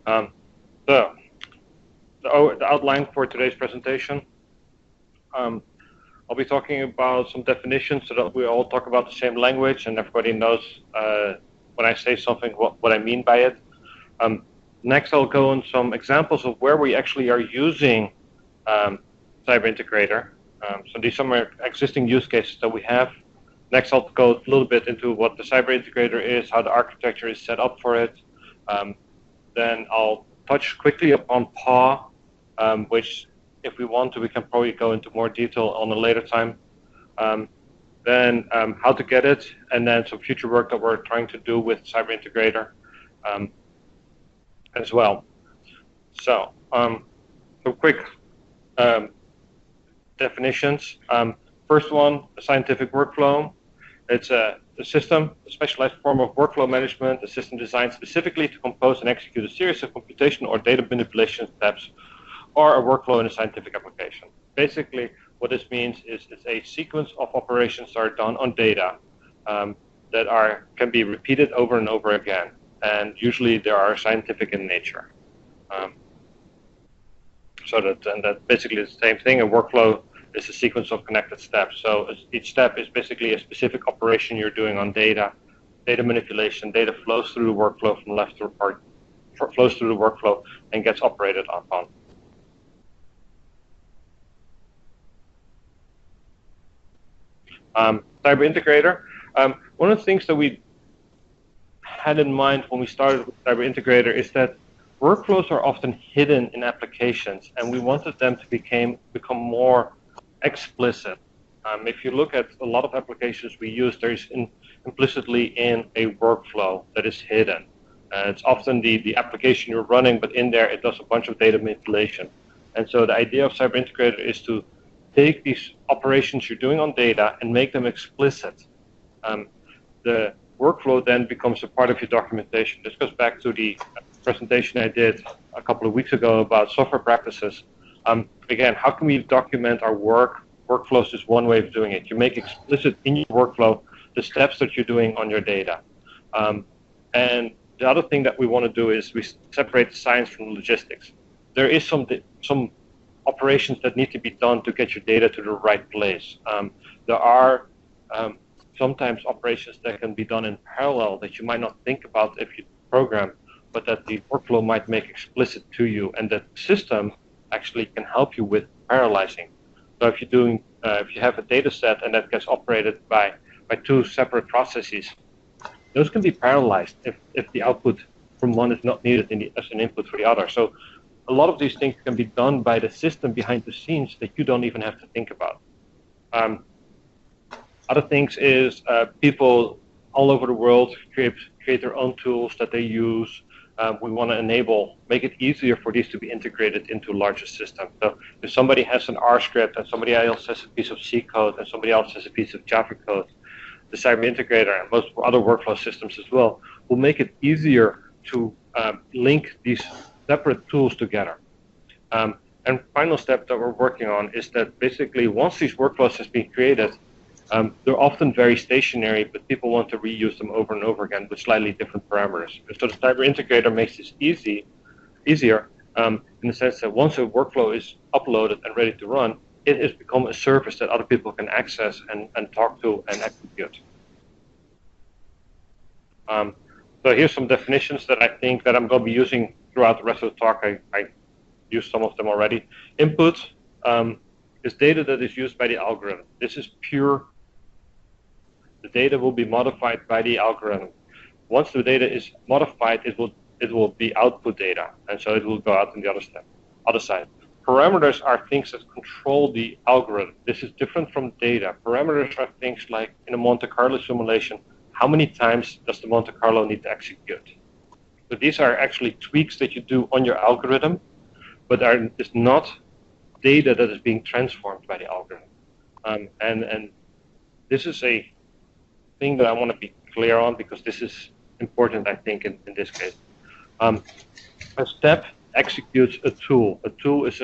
Um, so, the outline for today's presentation, I'll be talking about some definitions so that we all talk about the same language and everybody knows when I say something what I mean by it. Next, I'll go on some examples of where we actually are using CyberIntegrator. So these are some existing use cases that we have. Next, I'll go a little bit into what the CyberIntegrator is, how the architecture is set up for it. Then I'll touch quickly upon PAW, which, if we want to, we can probably go into more detail on a later time. Then how to get it, and then some future work that we're trying to do with CyberIntegrator as well. So, some quick definitions. First one, a scientific workflow. It's a system, a specialized form of workflow management, a system designed specifically to compose and execute a series of computation or data manipulation steps, or a workflow in a scientific application. Basically, what this means is it's a sequence of operations that are done on data that can be repeated over and over again, and usually they are scientific in nature. So that basically is the same thing. A workflow is a sequence of connected steps. So each step is basically a specific operation you're doing on data, data manipulation. Data flows through the workflow from left to right, flows through the workflow and gets operated upon. CyberIntegrator. One of the things that we had in mind when we started with CyberIntegrator is that workflows are often hidden in applications, and we wanted them to become more explicit. If you look at a lot of applications we use, there's implicitly in a workflow that is hidden. It's often the application you're running, but in there it does a bunch of data manipulation. And so the idea of CyberIntegrator is to take these operations you're doing on data and make them explicit. The workflow then becomes a part of your documentation. This goes back to the presentation I did a couple of weeks ago about software practices. Again, how can we document our work? Workflows is one way of doing it. You make explicit in your workflow the steps that you're doing on your data. And the other thing that we want to do is we separate the science from the logistics. There is some operations that need to be done to get your data to the right place. There are sometimes operations that can be done in parallel that you might not think about if you program, but that the workflow might make explicit to you, and that the system actually can help you with parallelizing. So if you have a data set and that gets operated by two separate processes, those can be parallelized if the output from one is not needed as an input for the other. So a lot of these things can be done by the system behind the scenes that you don't even have to think about. Other things is people all over the world create their own tools that they use. We want to make it easier for these to be integrated into a larger system. So if somebody has an R script and somebody else has a piece of C code and somebody else has a piece of Java code, the CyberIntegrator and most other workflow systems as well will make it easier to link these separate tools together. And final step that we're working on is that basically once these workflows has been created, they're often very stationary, but people want to reuse them over and over again with slightly different parameters. So the CyberIntegrator makes this easier in the sense that once a workflow is uploaded and ready to run, it has become a service that other people can access and talk to and execute. So here's some definitions that I think that I'm going to be using throughout the rest of the talk. I used some of them already. Input is data that is used by the algorithm. This is pure. The data will be modified by the algorithm. Once the data is modified, it will be output data, and so it will go out on the other side. Parameters are things that control the algorithm. This is different from data. Parameters are things like in a Monte Carlo simulation, how many times does the Monte Carlo need to execute? So these are actually tweaks that you do on your algorithm, but is not data that is being transformed by the algorithm. And this is a thing that I want to be clear on because this is important, I think, in this case. A step executes a tool. A tool is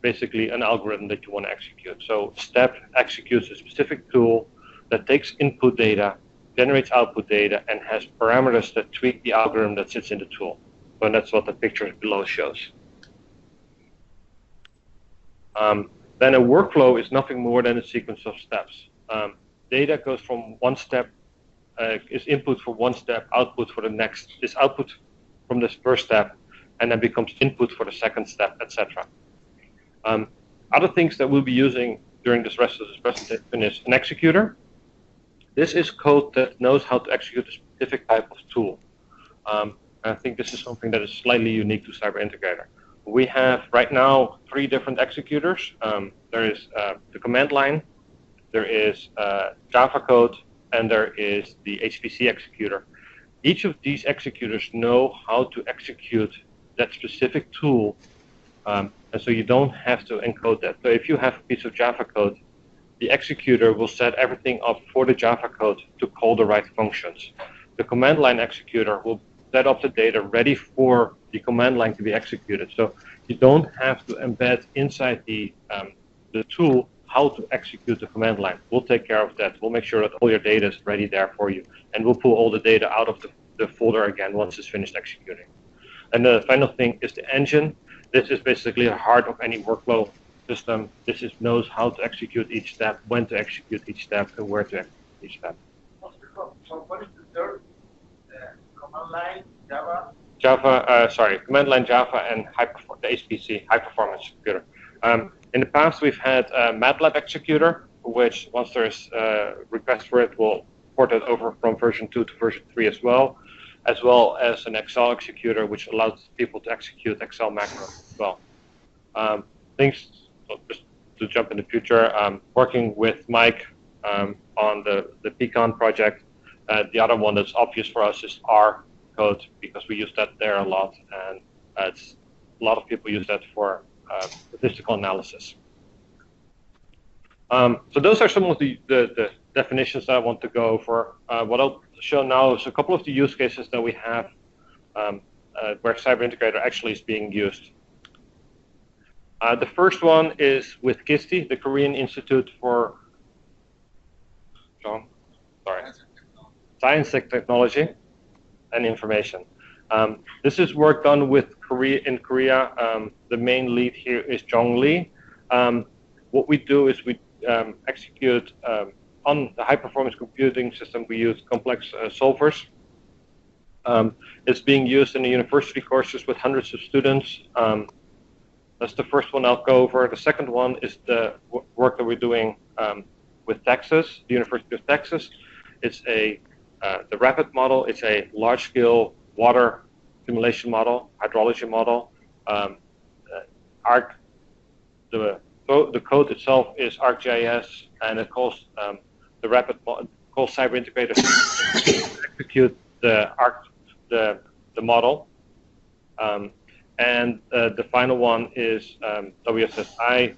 basically an algorithm that you want to execute. So step executes a specific tool that takes input data, generates output data, and has parameters that tweak the algorithm that sits in the tool. So that's what the picture below shows. Then a workflow is nothing more than a sequence of steps. Data goes from one step, is input for one step, output for the next, is output from this first step, and then becomes input for the second step, etc. Other things that we'll be using during this rest of this presentation is an executor. This is code that knows how to execute a specific type of tool. I think this is something that is slightly unique to CyberIntegrator. We have right now 3 different executors. There is the command line, there is Java code, and there is the HPC executor. Each of these executors know how to execute that specific tool, and so you don't have to encode that. So if you have a piece of Java code, the executor will set everything up for the Java code to call the right functions. The command line executor will set up the data ready for the command line to be executed. So you don't have to embed inside the tool how to execute the command line. We'll take care of that. We'll make sure that all your data is ready there for you. And we'll pull all the data out of the folder again once it's finished executing. And the final thing is the engine. This is basically the heart of any workflow system. This knows how to execute each step, when to execute each step, and where to execute each step. So what is the third? Command line, Java? Command line Java and the HPC, high performance computer. In the past, we've had a MATLAB executor, which once there's a request for it, will port it over from version 2 to version 3 as well as an Excel executor, which allows people to execute Excel macros as well. Just to jump in the future, working with Mike on the Pecan project. The other one that's obvious for us is R code, because we use that there a lot, and a lot of people use that for statistical analysis. So those are some of the definitions that I want to go over. What I'll show now is a couple of the use cases that we have where CyberIntegrator actually is being used. The first one is with KISTI, the Korean Institute for Science, Technology, and Information. This is work done with in Korea. The main lead here is Jong Lee. What we do is we execute on the high-performance computing system. We use complex solvers. It's being used in the university courses with hundreds of students. That's the first one I'll go over. The second one is the work that we're doing with Texas, the University of Texas. It's the RAPID model. It's a large-scale water simulation model, hydrology model. The code itself is ArcGIS, and it calls the RAPID calls CyberIntegrator to execute the model. And the final one is WSSI,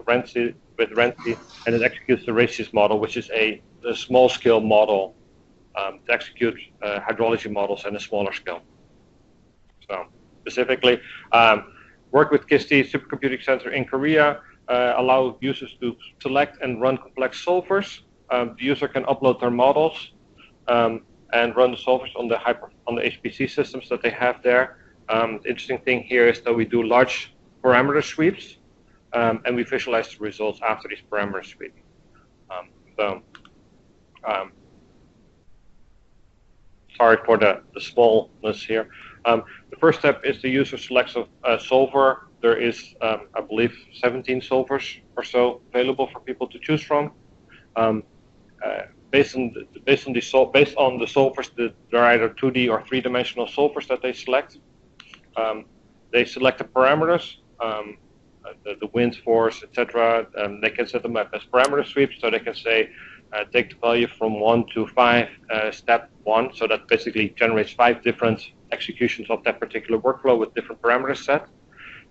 Renzi, with Renzi, and it executes the RACES model, which is a small-scale model to execute hydrology models on a smaller scale. So specifically, work with KISTI Supercomputing Center in Korea, allow users to select and run complex solvers. The user can upload their models and run the solvers on the HPC systems that they have there. The interesting thing here is that we do large parameter sweeps, and we visualize the results after these parameter sweeps. Sorry for the smallness here. The first step is the user selects a solver. There is, I believe, 17 solvers or so available for people to choose from. Based on the solvers, there are either 2D or 3-dimensional solvers that they select. They select the parameters, the wind force, etc. They can set them up as parameter sweeps, so they can say, take the value from 1 to 5, step 1. So that basically generates 5 different executions of that particular workflow with different parameters set.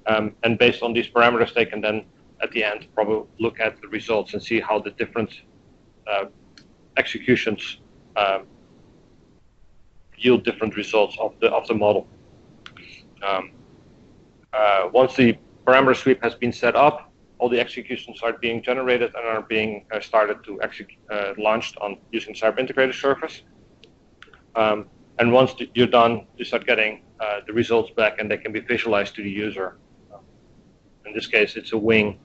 And based on these parameters, they can then, at the end, probably look at the results and see how the different executions yield different results of the model. Once the parameter sweep has been set up, all the executions are being generated and are being started to launched on using CyberIntegrator service. And once you're done, you start getting the results back, and they can be visualized to the user. In this case, it's a wing,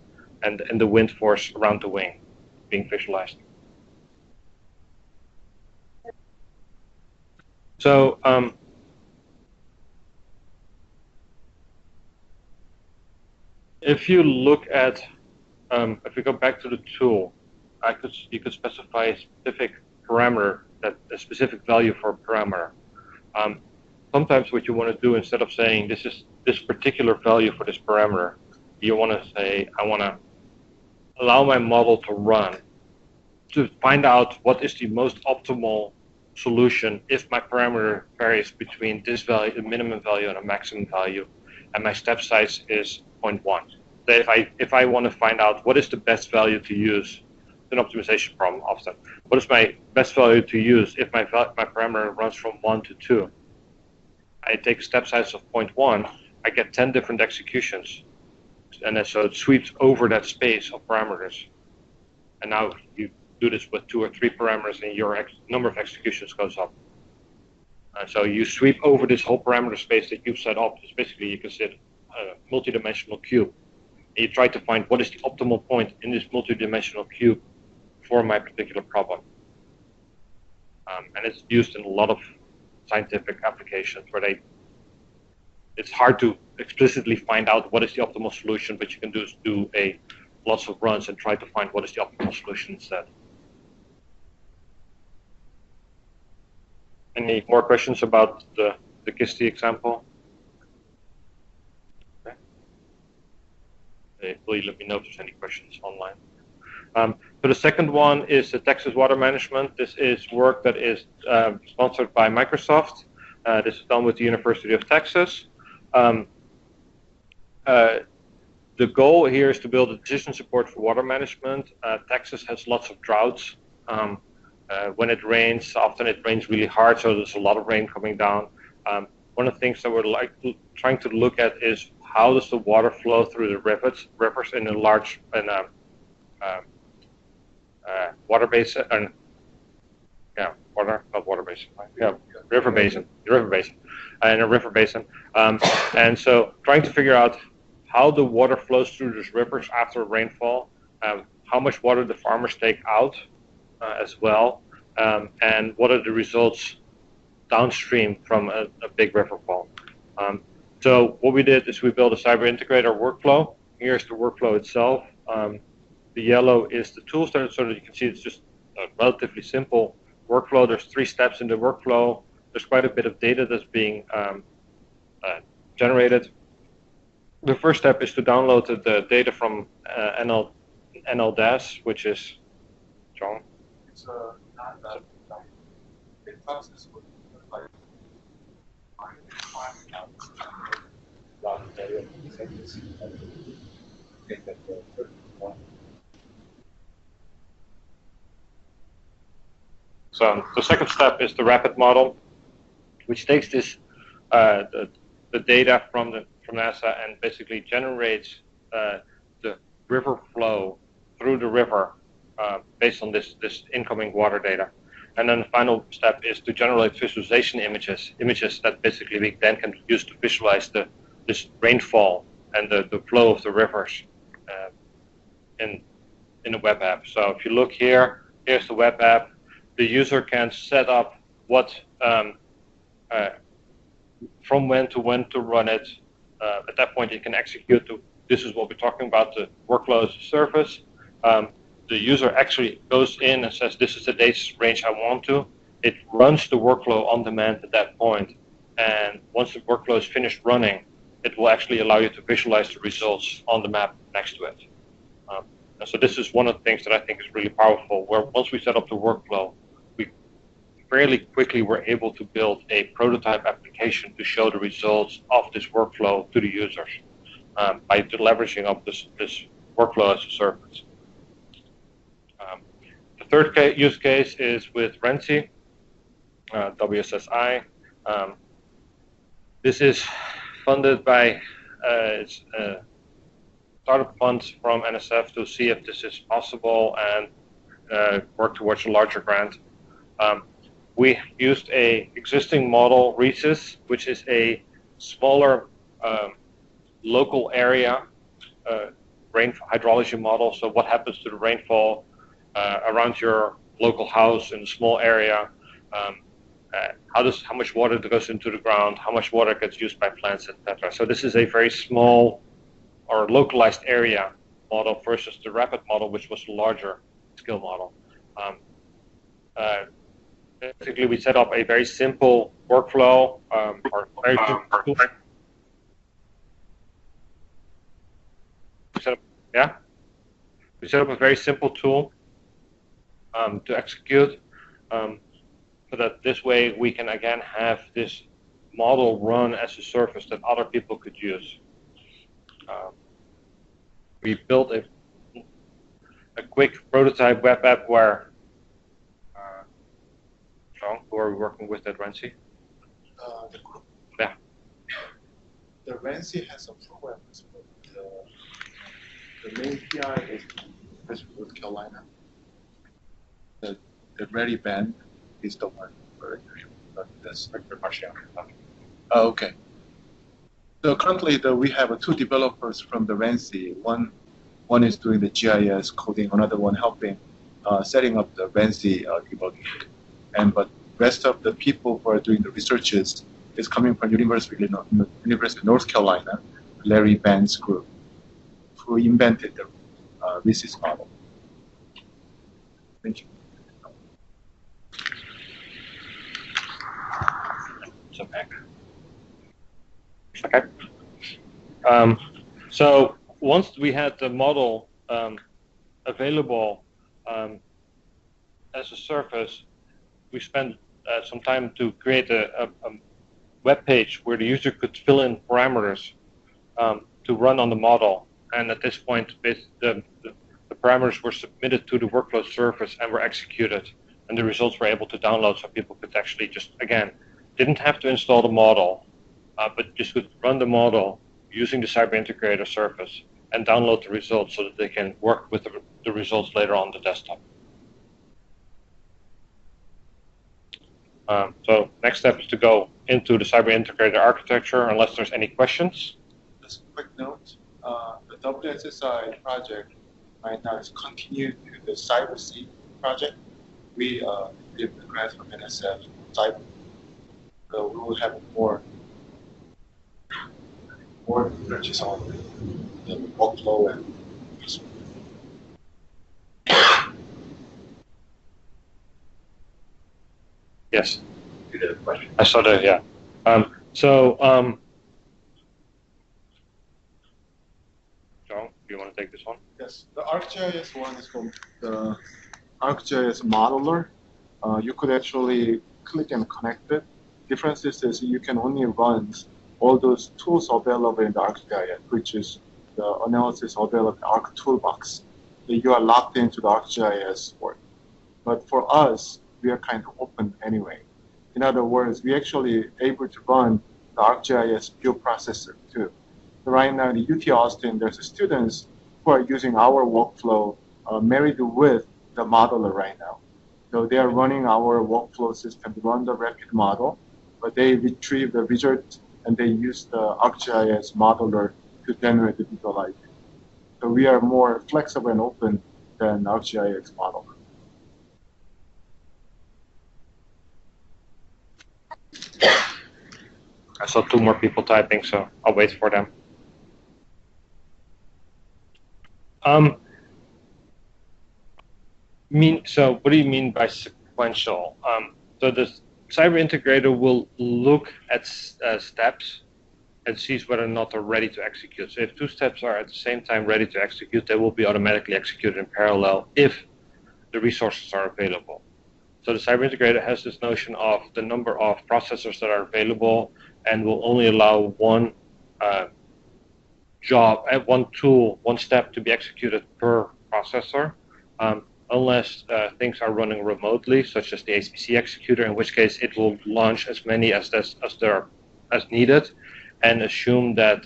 and the wind force around the wing being visualized. So if you look at, if we go back to the tool, you could specify a specific parameter, a specific value for a parameter. Sometimes what you want to do, instead of saying this is this particular value for this parameter, you want to say, I want to allow my model to run to find out what is the most optimal solution if my parameter varies between this value, the minimum value, and a maximum value, and my step size is 0.1. So if I want to find out what is the best value to use, it's an optimization problem often. What is my best value to use if my parameter runs from 1 to 2? I take a step size of 0.1, I get 10 different executions. And then so it sweeps over that space of parameters. And now you do this with 2 or 3 parameters, and your number of executions goes up. So you sweep over this whole parameter space that you've set up. It's basically, you can set a multi-dimensional cube. And you try to find what is the optimal point in this multi-dimensional cube for my particular problem. And it's used in a lot of scientific applications where it's hard to explicitly find out what is the optimal solution, but you can do lots of runs and try to find what is the optimal solution instead. Any more questions about the KIST example? Okay. Please let me know if there's any questions online. So the second one is the Texas Water Management. This is work that is sponsored by Microsoft. This is done with the University of Texas. The goal here is to build a decision support for water management. Texas has lots of droughts. When it rains, often it rains really hard, so there's a lot of rain coming down. One of the things that we're trying to look at is how does the water flow through the rivers in a large water basin, river basin, in a river basin. And so trying to figure out how the water flows through these rivers after rainfall, how much water the farmers take out as well, and what are the results downstream from a big river fall. So what we did is we built a CyberIntegrator workflow. Here's the workflow itself. The yellow is the tools that, so that you can see it's just a relatively simple workflow. There's 3 steps in the workflow. There's quite a bit of data that's being generated. The first step is to download the data from NLDAS, which is, John? It's not it process with like So the second step is the rapid model, which takes this the data from NASA and basically generates the river flow through the river based on this incoming water data. And then the final step is to generate visualization images that basically we then can use to visualize this rainfall and the flow of the rivers in the web app. So if you look here, here's the web app. The user can set up what from when to run it. At that point, you can execute. This is what we're talking about, the workload as a service. The user actually goes in and says, this is the data range I want to. It runs the workflow on demand at that point. And once the workflow is finished running, it will actually allow you to visualize the results on the map next to it. And so this is one of the things that I think is really powerful, where once we set up the workflow, we fairly quickly were able to build a prototype application to show the results of this workflow to the users by leveraging up this workflow as a service. The third use case is with Renzi, WSSI. This is funded by startup funds from NSF to see if this is possible and work towards a larger grant. We used a existing model, Rhesus, which is a smaller local area rain hydrology model. So what happens to the rainfall around your local house in a small area? How much water goes into the ground? How much water gets used by plants, etc. So this is a very small or localized area model versus the rapid model, which was a larger scale model. Basically, we set up a very simple workflow or very simple tool. We set up a very simple tool to execute, so that this way we can again have this model run as a service that other people could use. We built a quick prototype web app where, Sean, who are we working with at Renzi? The group. Yeah. The Renzi has a program. The main PI is North Carolina. The ready band is the one for that's Oh, okay. So currently, we have two developers from the Renzi. One is doing the GIS coding, another one helping setting up the Renzi debugging. But rest of the people who are doing the researches is coming from University of North Carolina, Larry Band's group, who invented the RISIS model. Thank you. Okay. So once we had the model available as a service, we spent some time to create a web page where the user could fill in parameters to run on the model. And at this point, the parameters were submitted to the workflow service and were executed. And the results were able to download, so people could actually just, again, didn't have to install the model, but just could run the model using the CyberIntegrator service and download the results so that they can work with the results later on the desktop. So next step is to go into the CyberIntegrator architecture, unless there's any questions. Just a quick note, the WSSI project right now is continued to the CyberC project. We did the grant from NSF Cyber. So we will have more researches on the workflow and Yes. you did a question. I saw that, yeah. John, do you want to take this one? Yes, the ArcGIS one is from the ArcGIS modeler. You could actually click and connect it. Difference is you can only run all those tools available in the ArcGIS, which is the analysis available in the Arc Toolbox. You are locked into the ArcGIS work. But for us, we are kind of open anyway. In other words, we actually able to run the ArcGIS view processor too. So right now in the UT Austin, there's students who are using our workflow married with the modeler right now. So they are running our workflow system to run the rapid model, but they retrieve the result and they use the ArcGIS modeler to generate the visualization. So we are more flexible and open than ArcGIS modeler. I saw two more people typing, so I'll wait for them. So what do you mean by sequential? So the CyberIntegrator will look at steps and sees whether or not they're ready to execute. So if two steps are at the same time ready to execute, they will be automatically executed in parallel if the resources are available. So the CyberIntegrator has this notion of the number of processors that are available and will only allow one one tool, one step to be executed per processor, unless things are running remotely, such as the HPC executor, in which case it will launch as many as needed, and assume that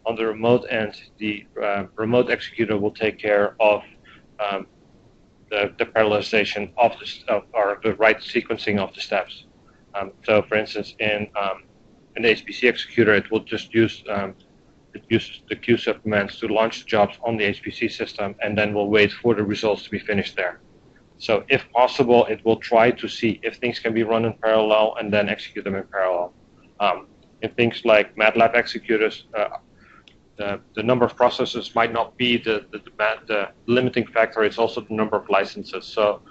on the remote end, the remote executor will take care of the parallelization or the right sequencing of the steps. So, for instance, in in the HPC executor, it will just use it uses the QSub commands to launch the jobs on the HPC system, and then will wait for the results to be finished there. So if possible, it will try to see if things can be run in parallel and then execute them in parallel. In things like MATLAB executors, the number of processes might not be the limiting factor. It's also the number of licenses. So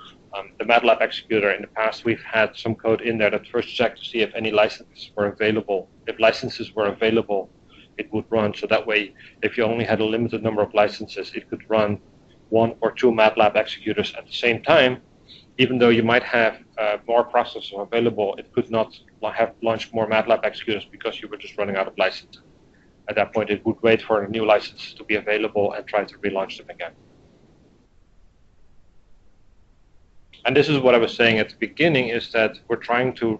the MATLAB executor, in the past, we've had some code in there that first checked to see if any licenses were available. If licenses were available, it would run. So that way, if you only had a limited number of licenses, it could run 1 or 2 MATLAB executors at the same time. Even though you might have more processors available, it could not have launched more MATLAB executors because you were just running out of licenses. At that point, it would wait for new licenses to be available and try to relaunch them again. And this is what I was saying at the beginning, is that we're trying to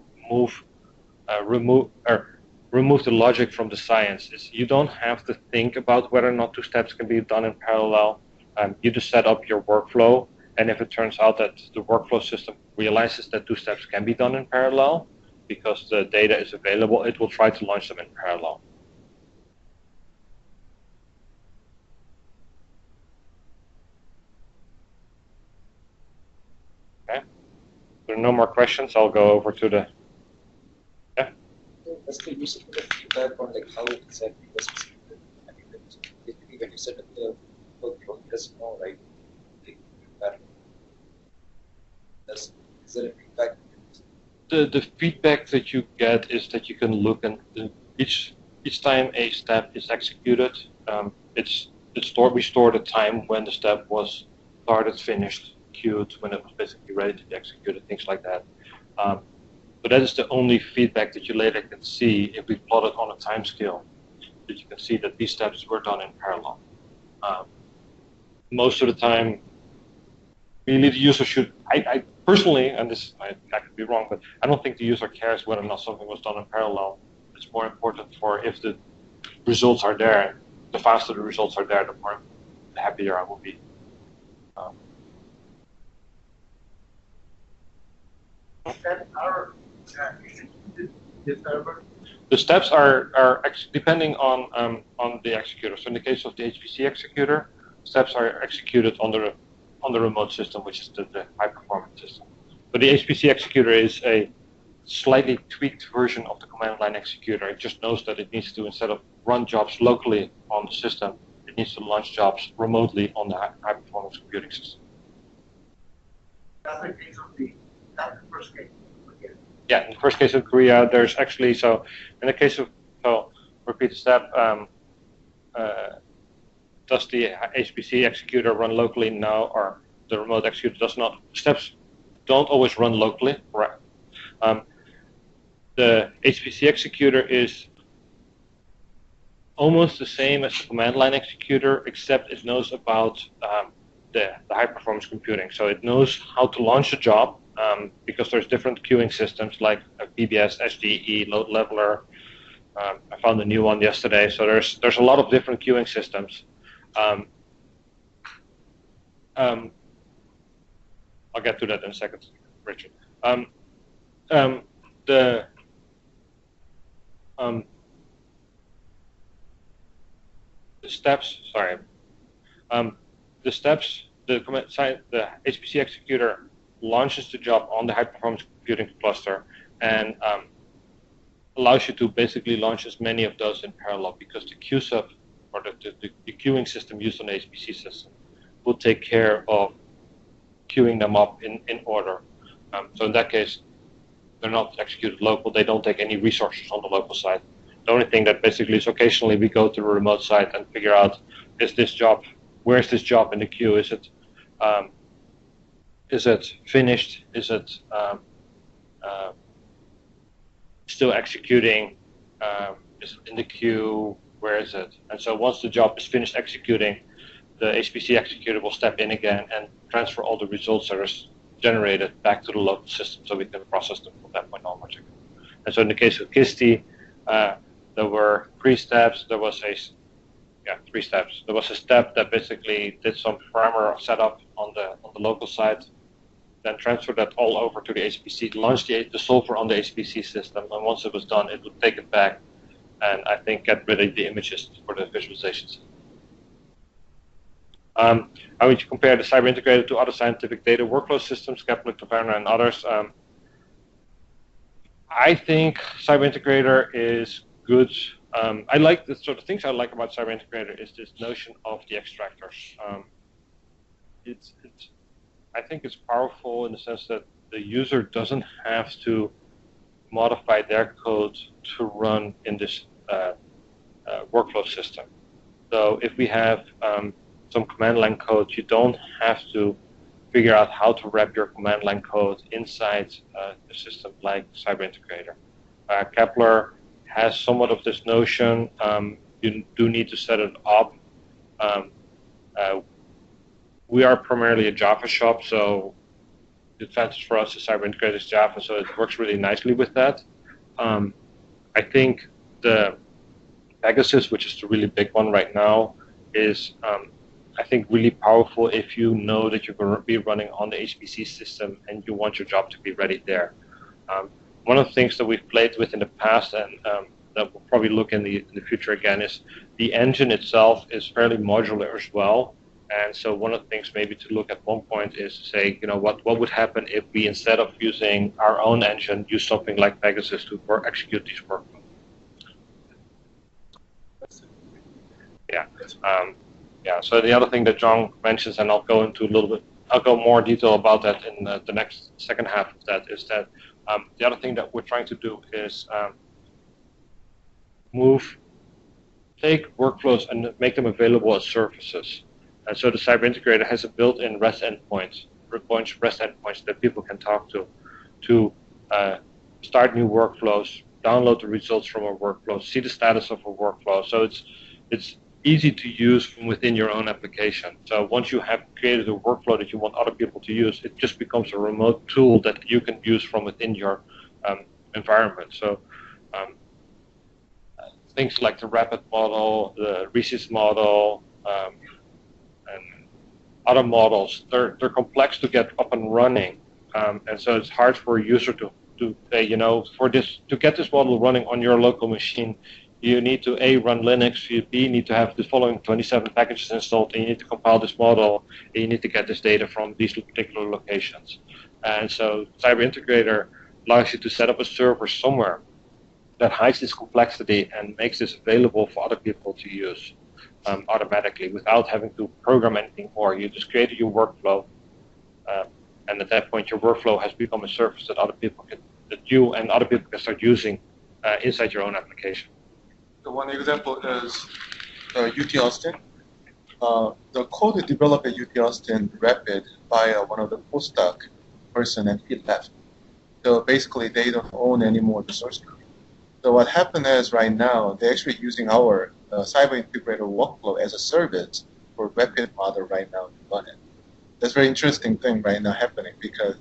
remove the logic from the science. You don't have to think about whether or not 2 steps can be done in parallel. You just set up your workflow, and if it turns out that the workflow system realizes that 2 steps can be done in parallel because the data is available, it will try to launch them in parallel. Okay. If there are no more questions, I'll go over to the... Yeah? That's the use of the feedback on like how exactly was executed. I mean, basically when you set up the workflow, it doesn't know, right? Is there a feedback? The feedback that you get is that you can look, and each time a step is executed, we store the time when the step was started, finished, queued, when it was basically ready to be executed, things like that. But that is the only feedback that you later can see if we plot it on a time scale, that you can see that these steps were done in parallel. Most of the time, really the user should, I personally, and this I could be wrong, but I don't think the user cares whether or not something was done in parallel. It's more important for if the results are there. The faster the results are there, the happier I will be. Steps are executed the server. The steps are depending on the executor. So in the case of the HPC executor, steps are executed on the remote system, which is the high-performance system. But the HPC executor is a slightly tweaked version of the command line executor. It just knows that it needs to, instead of run jobs locally on the system, it needs to launch jobs remotely on the high-performance computing system. That's the case of that's the first case. Okay. Yeah, in the first case of Korea, there's actually, so in the case of, repeat the step, does the HPC executor run locally? No, or the remote executor does not. Steps don't always run locally, correct? The HPC executor is almost the same as the command line executor, except it knows about the high-performance computing. So it knows how to launch a job, because there's different queuing systems like PBS, HDE, load leveler. I found a new one yesterday. So there's a lot of different queuing systems. I'll get to that in a second, Richard. The steps. Sorry. The steps. The HPC executor launches the job on the high-performance computing cluster and allows you to basically launch as many of those in parallel, because the QSub, or the queuing system used on the HPC system, will take care of queuing them up in order. So in that case, they're not executed local. They don't take any resources on the local side. The only thing that basically is occasionally we go to the remote site and figure out, is this job, where's this job in the queue? Is it finished? Is it still executing? Is it in the queue? Where is it? And so once the job is finished executing, the HPC executor will step in again and transfer all the results that are generated back to the local system, so we can process them from that point onwards. And so in the case of KISTI, there were 3 steps. There was 3 steps. There was a step that basically did some parameter setup on the local side. then transfer that all over to the HPC, launch the solver on the HPC system, and once it was done, it would take it back and I think get rid of the images for the visualizations. How would you compare the CyberIntegrator to other scientific data workflow systems, Kepler, Taverna, and others? I think CyberIntegrator is good. I like the sort of things I like about CyberIntegrator is this notion of the extractors. I think it's powerful in the sense that the user doesn't have to modify their code to run in this workflow system. So if we have some command line code, you don't have to figure out how to wrap your command line code inside a system like CyberIntegrator. Kepler has somewhat of this notion. You do need to set it up. We are primarily a Java shop, so the advantage for us is CyberIntegrator is Java, so it works really nicely with that. I think the Pegasus, which is the really big one right now, is I think really powerful if you know that you're going to be running on the HPC system and you want your job to be ready there. One of the things that we've played with in the past and that we'll probably look in the future again is the engine itself is fairly modular as well. And so one of the things maybe to look at one point is to say, you know, what would happen if we, instead of using our own engine, use something like Pegasus to execute these workflows. Yeah. So the other thing that John mentions, and I'll go more detail about that in the second half of that, is that the other thing that we're trying to do is take workflows and make them available as services. And so the CyberIntegrator has a built-in REST endpoints that people can talk to start new workflows, download the results from a workflow, see the status of a workflow. So it's easy to use from within your own application. So once you have created a workflow that you want other people to use, it just becomes a remote tool that you can use from within your environment. So things like the Rapid model, the Rhesus model, and other models, they're complex to get up and running, and so it's hard for a user to say, you know, to get this model running on your local machine, you need to A, run Linux, you B, need to have the following 27 packages installed, and you need to compile this model, and you need to get this data from these particular locations. And so CyberIntegrator allows you to set up a server somewhere that hides this complexity and makes this available for other people to use automatically without having to program anything more. You just created your workflow, and at that point your workflow has become a service that you and other people can start using inside your own application. The one example is UT Austin. The code developed at UT Austin Rapid by one of the postdoc person, and he left. So basically, they don't own any more the source code. So what happened is right now they're actually using our CyberIntegrator workflow as a service for Rapid model right now to run it. That's a very interesting thing right now happening because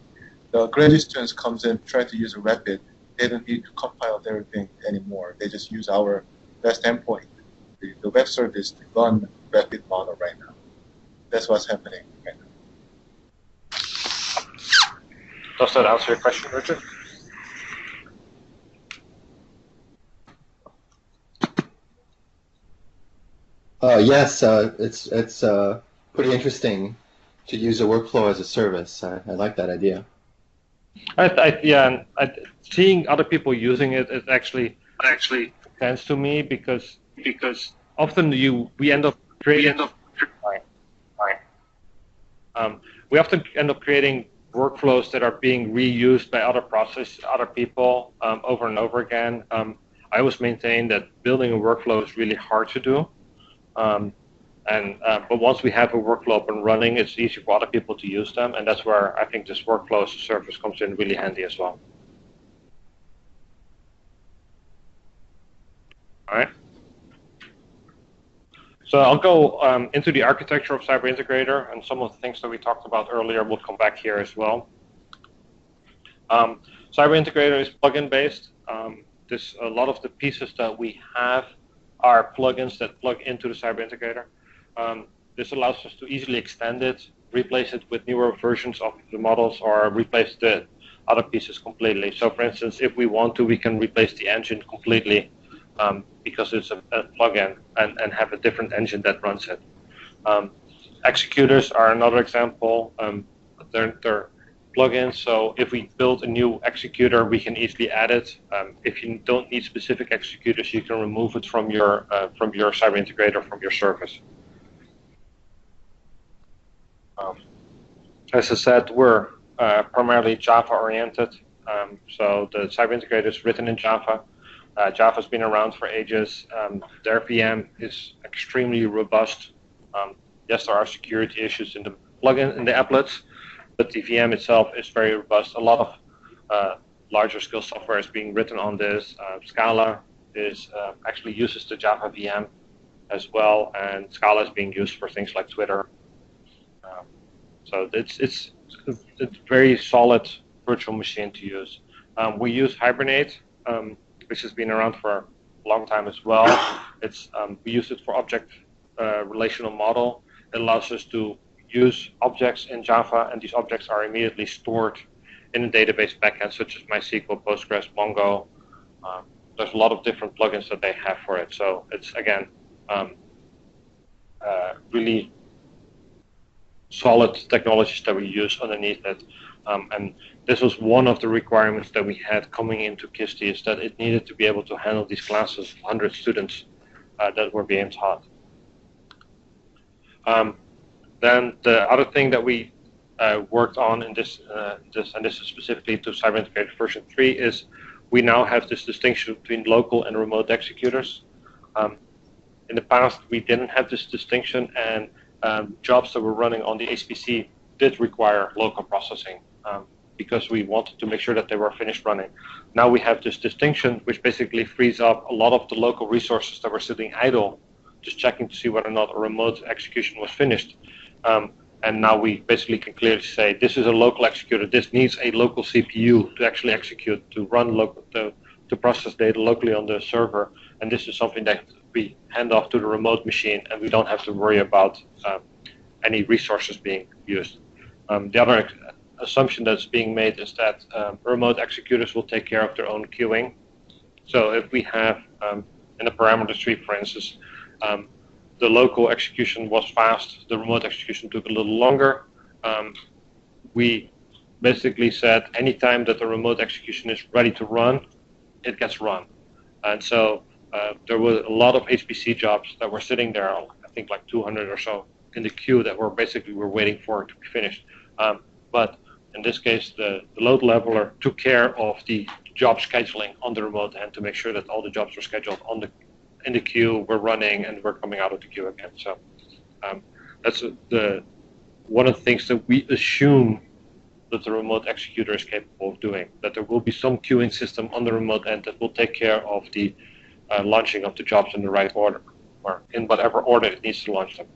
the graduate students comes in, try to use a Rapid, they don't need to compile everything anymore. They just use our REST endpoint, the web service to run Rapid model right now. That's what's happening right now. Does that answer your question, Richard? Yes, it's pretty interesting to use a workflow as a service. I like that idea. Seeing other people using it actually sense to me because often we end up creating workflows that are being reused by other people over and over again. I always maintain that building a workflow is really hard to do. But once we have a workflow up and running, it's easy for other people to use them, and that's where I think this workflow as a service comes in really handy as well. All right. So I'll go into the architecture of CyberIntegrator, and some of the things that we talked about earlier will come back here as well. CyberIntegrator is plugin based. A lot of the pieces that we have are plugins that plug into the CyberIntegrator. This allows us to easily extend it replace it with newer versions of the models or replace the other pieces completely. So for instance, if we want to, we can replace the engine completely because it's a plugin and have a different engine that runs it. Executors are another example. They're plugins, so if we build a new executor, we can easily add it. If you don't need specific executors, you can remove it from your CyberIntegrator, from your service. As I said, we're primarily Java-oriented, so the CyberIntegrator is written in Java. Java's been around for ages. Their VM is extremely robust. Yes, there are security issues in the plugin, in the applets, but the VM itself is very robust. A lot of larger scale software is being written on this. Scala is actually uses the Java VM as well, and Scala is being used for things like Twitter. So it's a very solid virtual machine to use. We use Hibernate, which has been around for a long time as well. We use it for object relational model. It allows us to use objects in Java, and these objects are immediately stored in a database backend, such as MySQL, Postgres, Mongo. There's a lot of different plugins that they have for it. So it's, again, really solid technologies that we use underneath it. And this was one of the requirements that we had coming into KISTI, is that it needed to be able to handle these classes of 100 students that were being taught. Then the other thing that we worked on in this, and this is specifically to CyberIntegrator version 3, is we now have this distinction between local and remote executors. In the past, we didn't have this distinction, and jobs that were running on the HPC did require local processing because we wanted to make sure that they were finished running. Now we have this distinction, which basically frees up a lot of the local resources that were sitting idle, just checking to see whether or not a remote execution was finished. And now we basically can clearly say, this is a local executor. This needs a local CPU to actually execute, to run local, to process data locally on the server. And this is something that we hand off to the remote machine, and we don't have to worry about any resources being used. The other assumption that's being made is that remote executors will take care of their own queuing. So if we have, in a parameter tree, for instance, the local execution was fast, the remote execution took a little longer, we basically said anytime that the remote execution is ready to run, it gets run. And so there were a lot of HPC jobs that were sitting there, I think like 200 or so, in the queue that were basically waiting for it to be finished. But in this case, the load leveler took care of the job scheduling on the remote end to make sure that all the jobs were scheduled in the queue, were running, and were coming out of the queue again. So that's one of the things that we assume that the remote executor is capable of doing, that there will be some queuing system on the remote end that will take care of the launching of the jobs in the right order, or in whatever order it needs to launch them.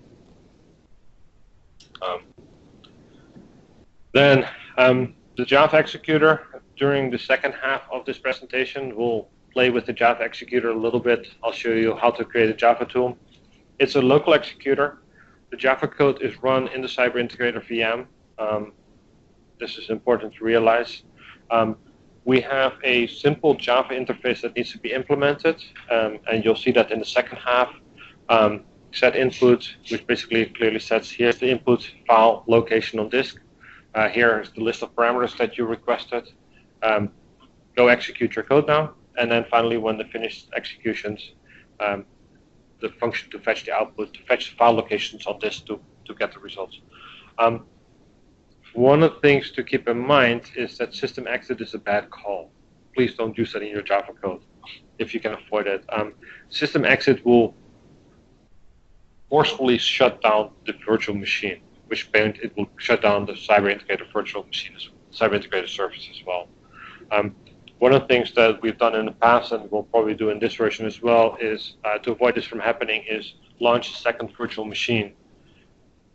Then the Java executor, during the second half of this presentation, we'll play with the Java executor a little bit. I'll show you how to create a Java tool. It's a local executor. The Java code is run in the CyberIntegrator VM. This is important to realize. We have a simple Java interface that needs to be implemented, and you'll see that in the second half. Set input, which basically clearly sets, here's the input file location on disk. Here is the list of parameters that you requested. Go execute your code now. And then finally, when the finished executions, the function to fetch the output, to fetch the file locations on disk to get the results. One of the things to keep in mind is that system exit is a bad call. Please don't use that in your Java code if you can avoid it. System exit will forcefully shut down the virtual machine, which means it will shut down the CyberIntegrator virtual machine, CyberIntegrator service as well. One of the things that we've done in the past, and we'll probably do in this version as well, is to avoid this from happening, is launch a second virtual machine,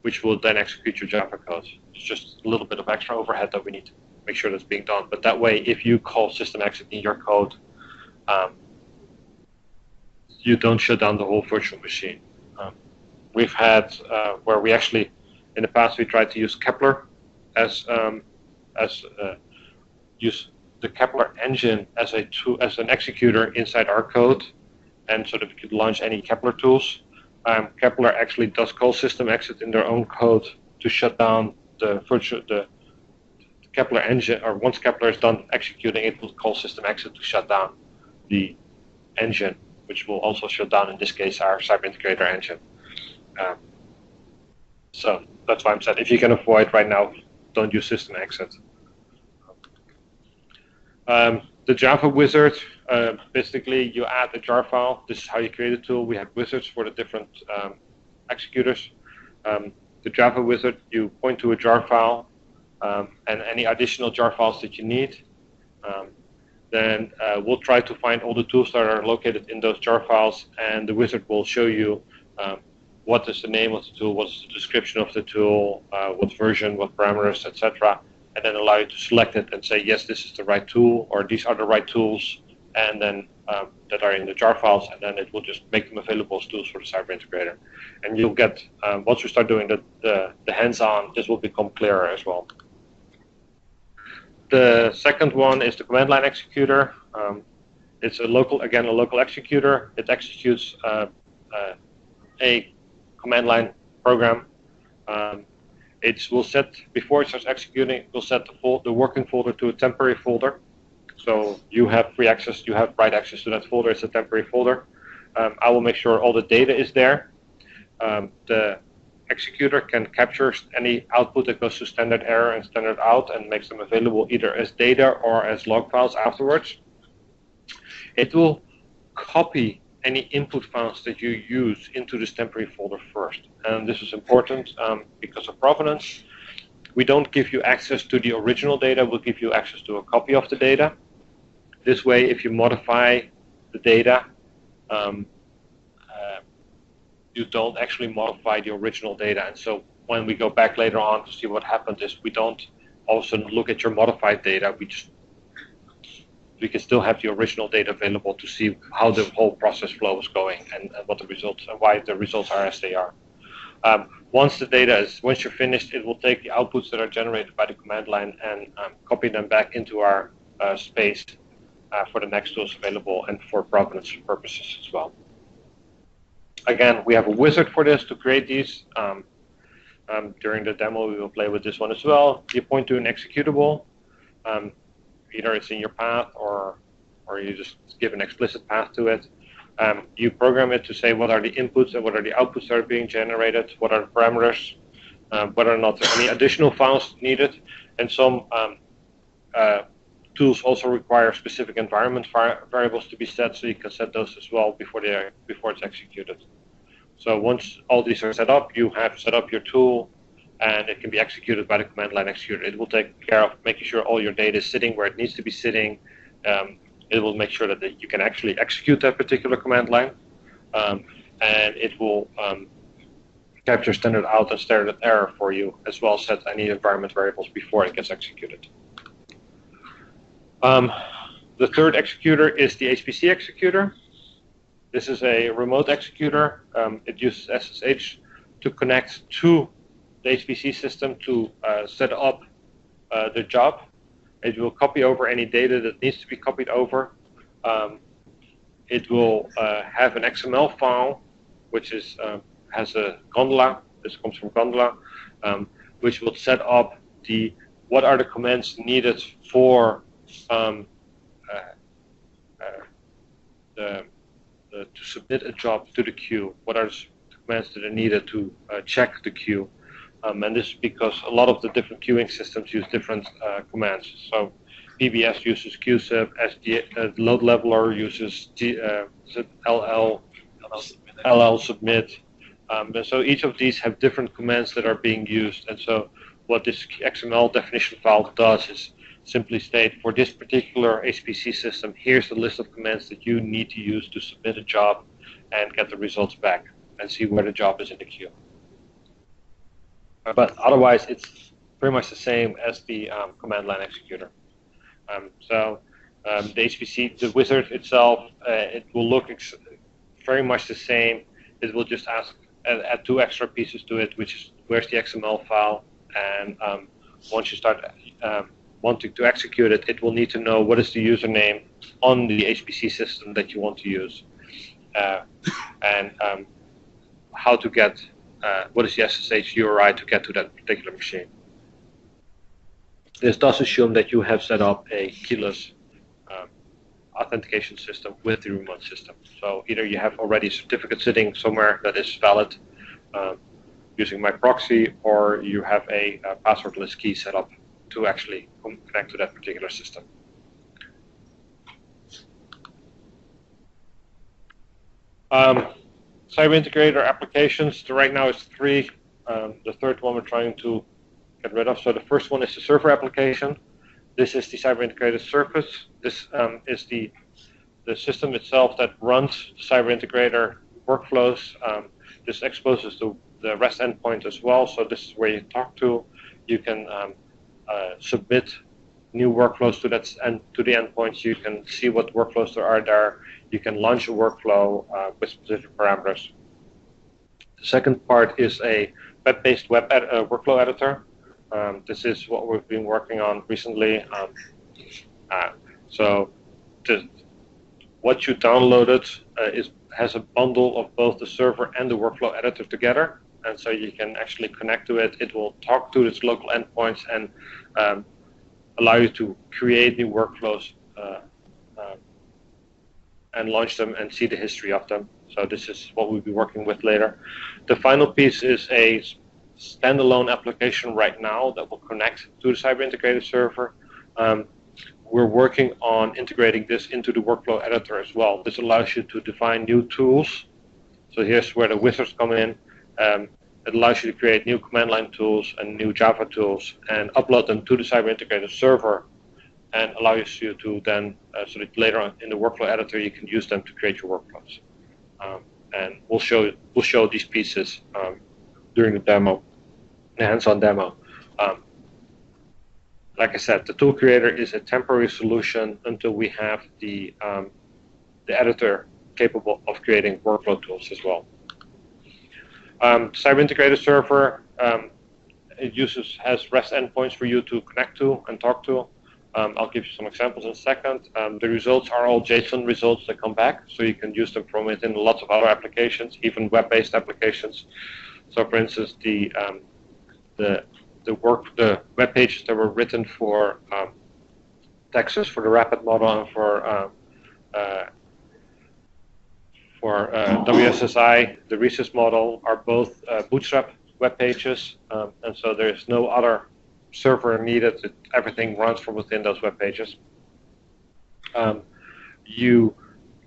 which will then execute your Java code. It's just a little bit of extra overhead that we need to make sure that's being done. But that way, if you call system exit in your code, you don't shut down the whole virtual machine. We've had where we actually In the past, we tried to use Kepler as use the Kepler engine as a tool, as an executor inside our code, and so that we could launch any Kepler tools. Kepler actually does call system exit in their own code to shut down the Kepler engine, or once Kepler is done executing, it will call system exit to shut down the engine, which will also shut down, in this case, our CyberIntegrator engine. So that's why I'm saying, if you can avoid right now, don't use system exit. The Java wizard, basically you add a jar file. This is how you create a tool. We have wizards for the different executors. The Java wizard, you point to a jar file and any additional jar files that you need. Then we'll try to find all the tools that are located in those jar files, and the wizard will show you what is the name of the tool, what's the description of the tool, what version, what parameters, etc., and then allow you to select it and say, yes, this is the right tool, or these are the right tools, and then that are in the jar files, and then it will just make them available as tools for the CyberIntegrator. And you'll get, once we start doing the hands-on, this will become clearer as well. The second one is the command line executor. It's a local executor. It executes a command line program. It will set, before it starts executing, it will set the working folder to a temporary folder. So you have free access, you have write access to that folder. It's a temporary folder. I will make sure all the data is there. The executor can capture any output that goes to standard error and standard out and makes them available either as data or as log files afterwards. It will copy any input files that you use into this temporary folder first. And this is important because of provenance. We don't give you access to the original data, we'll give you access to a copy of the data. This way, if you modify the data, you don't actually modify the original data. And so when we go back later on to see what happened is we don't all of a sudden look at your modified data, we can still have the original data available to see how the whole process flow is going and what the results and why the results are as they are. Once you're finished, it will take the outputs that are generated by the command line and copy them back into our space for the next tools available and for provenance purposes as well. Again, we have a wizard for this to create these. During the demo, we will play with this one as well. You point to an executable. Either it's in your path or you just give an explicit path to it. You program it to say what are the inputs and what are the outputs that are being generated, what are the parameters, whether or not there are any additional files needed. And some tools also require specific environment variables to be set, so you can set those as well before it's executed. So once all these are set up, you have set up your tool, and it can be executed by the command line executor. It will take care of making sure all your data is sitting where it needs to be sitting. It will make sure that you can actually execute that particular command line, and it will capture standard out and standard error for you, as well as set any environment variables before it gets executed. The third executor is the HPC executor. This is a remote executor. It uses SSH to connect to the HPC system to set up the job. It will copy over any data that needs to be copied over. It will have an XML file, which has a gondola. This comes from Gondola, which will set up what are the commands needed for to submit a job to the queue. What are the commands that are needed to check the queue? And this is because a lot of the different queuing systems use different commands. So PBS uses qsub, load leveler uses LL submit. And so each of these have different commands that are being used. And so what this XML definition file does is simply state, for this particular HPC system, here's the list of commands that you need to use to submit a job and get the results back and see where the job is in the queue. But otherwise, it's pretty much the same as the command line executor. The HPC, the wizard itself, it will look very much the same. It will just add 2 extra pieces to it, which is where's the XML file, and once you start wanting to execute it, it will need to know what is the username on the HPC system that you want to use, and how to get, what is the SSH URI to get to that particular machine. This does assume that you have set up a keyless authentication system with the remote system. So either you have already a certificate sitting somewhere that is valid using my proxy, or you have a passwordless key set up to actually connect to that particular system. CyberIntegrator applications, right now is 3. The third one we're trying to get rid of. So the first one is the server application. This is the CyberIntegrator surface. This is the system itself that runs CyberIntegrator workflows. This exposes to the REST endpoint as well. So this is where you talk to. You can submit new workflows to that to the endpoints. You can see what workflows there are there. You can launch a workflow with specific parameters. The second part is a web-based workflow editor. This is what we've been working on recently. What you downloaded has a bundle of both the server and the workflow editor together, and so you can actually connect to it. It will talk to its local endpoints and allow you to create new workflows and launch them and see the history of them. So this is what we'll be working with later. The final piece is a standalone application right now that will connect to the CyberIntegrator server. We're working on integrating this into the workflow editor as well. This allows you to define new tools. So here's where the wizards come in. It allows you to create new command line tools and new Java tools and upload them to the CyberIntegrator server, and allows you to then, so that later on in the workflow editor, you can use them to create your workflows. And we'll show these pieces during the demo, the hands-on demo. Like I said, the tool creator is a temporary solution until we have the editor capable of creating workflow tools as well. CyberIntegrator server, it has REST endpoints for you to connect to and talk to. I'll give you some examples in a second. The results are all JSON results that come back, so you can use them from within lots of other applications, even web-based applications. So, for instance, the web pages that were written for Texas, for the Rapid model, and for WSSI, the Rhesus model, are both Bootstrap web pages, and so there's no other server needed. Everything runs from within those web pages. You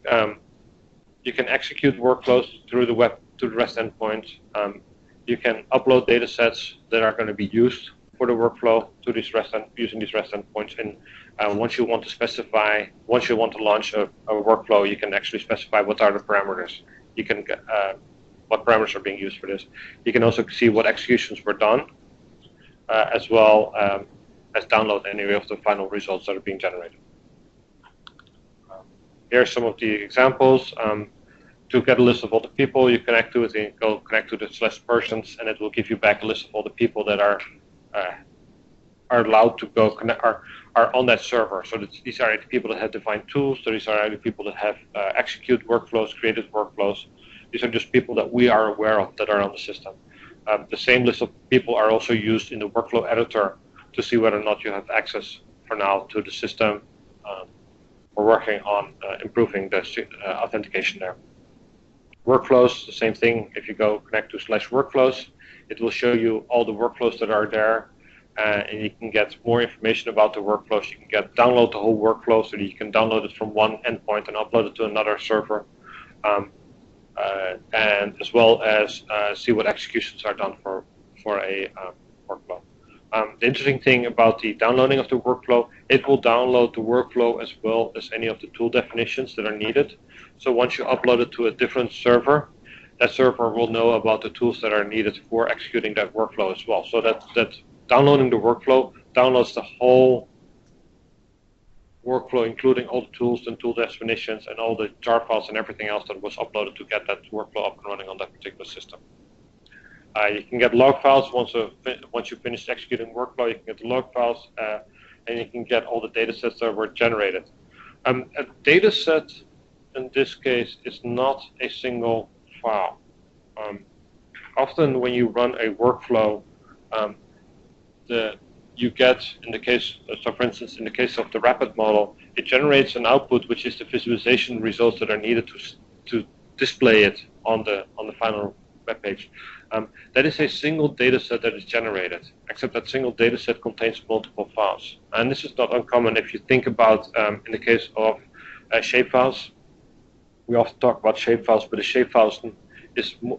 can execute workflows through the REST endpoint. You can upload data sets that are going to be used for the workflow to these using these REST endpoints. And once you want to launch a workflow, you can actually specify what are the parameters. You can what parameters are being used for this. You can also see what executions were done, as well as download any of the final results that are being generated. Here are some of the examples. To get a list of all the people you connect to, you go connect to the /persons, and it will give you back a list of all the people that are allowed to go connect, are on that server. So these are the people that have defined tools. So these are the people that have executed workflows, created workflows. These are just people that we are aware of that are on the system. The same list of people are also used in the workflow editor to see whether or not you have access for now to the system. We're working on improving the authentication there. Workflows, the same thing. If you go connect to /workflows, it will show you all the workflows that are there, and you can get more information about the workflows. You can download the whole workflow, so that you can download it from one endpoint and upload it to another server, and as well as see what executions are done for a workflow. The interesting thing about the downloading of the workflow, it will download the workflow as well as any of the tool definitions that are needed. So once you upload it to a different server, that server will know about the tools that are needed for executing that workflow as well. So that downloading the workflow downloads the whole workflow, including all the tools and tool definitions and all the jar files and everything else that was uploaded to get that workflow up and running on that particular system. You can get log files once you finish executing workflow. You can get the log files, and you can get all the data sets that were generated. A data set in this case is not a single file. Often when you run a workflow, you get, in the case, so for instance, in the case of the rapid model, it generates an output which is the visualization results that are needed to display it on the final web page. That is a single data set that is generated, except that single data set contains multiple files. And this is not uncommon if you think about, in the case of shapefiles. We often talk about shapefiles, but a shapefile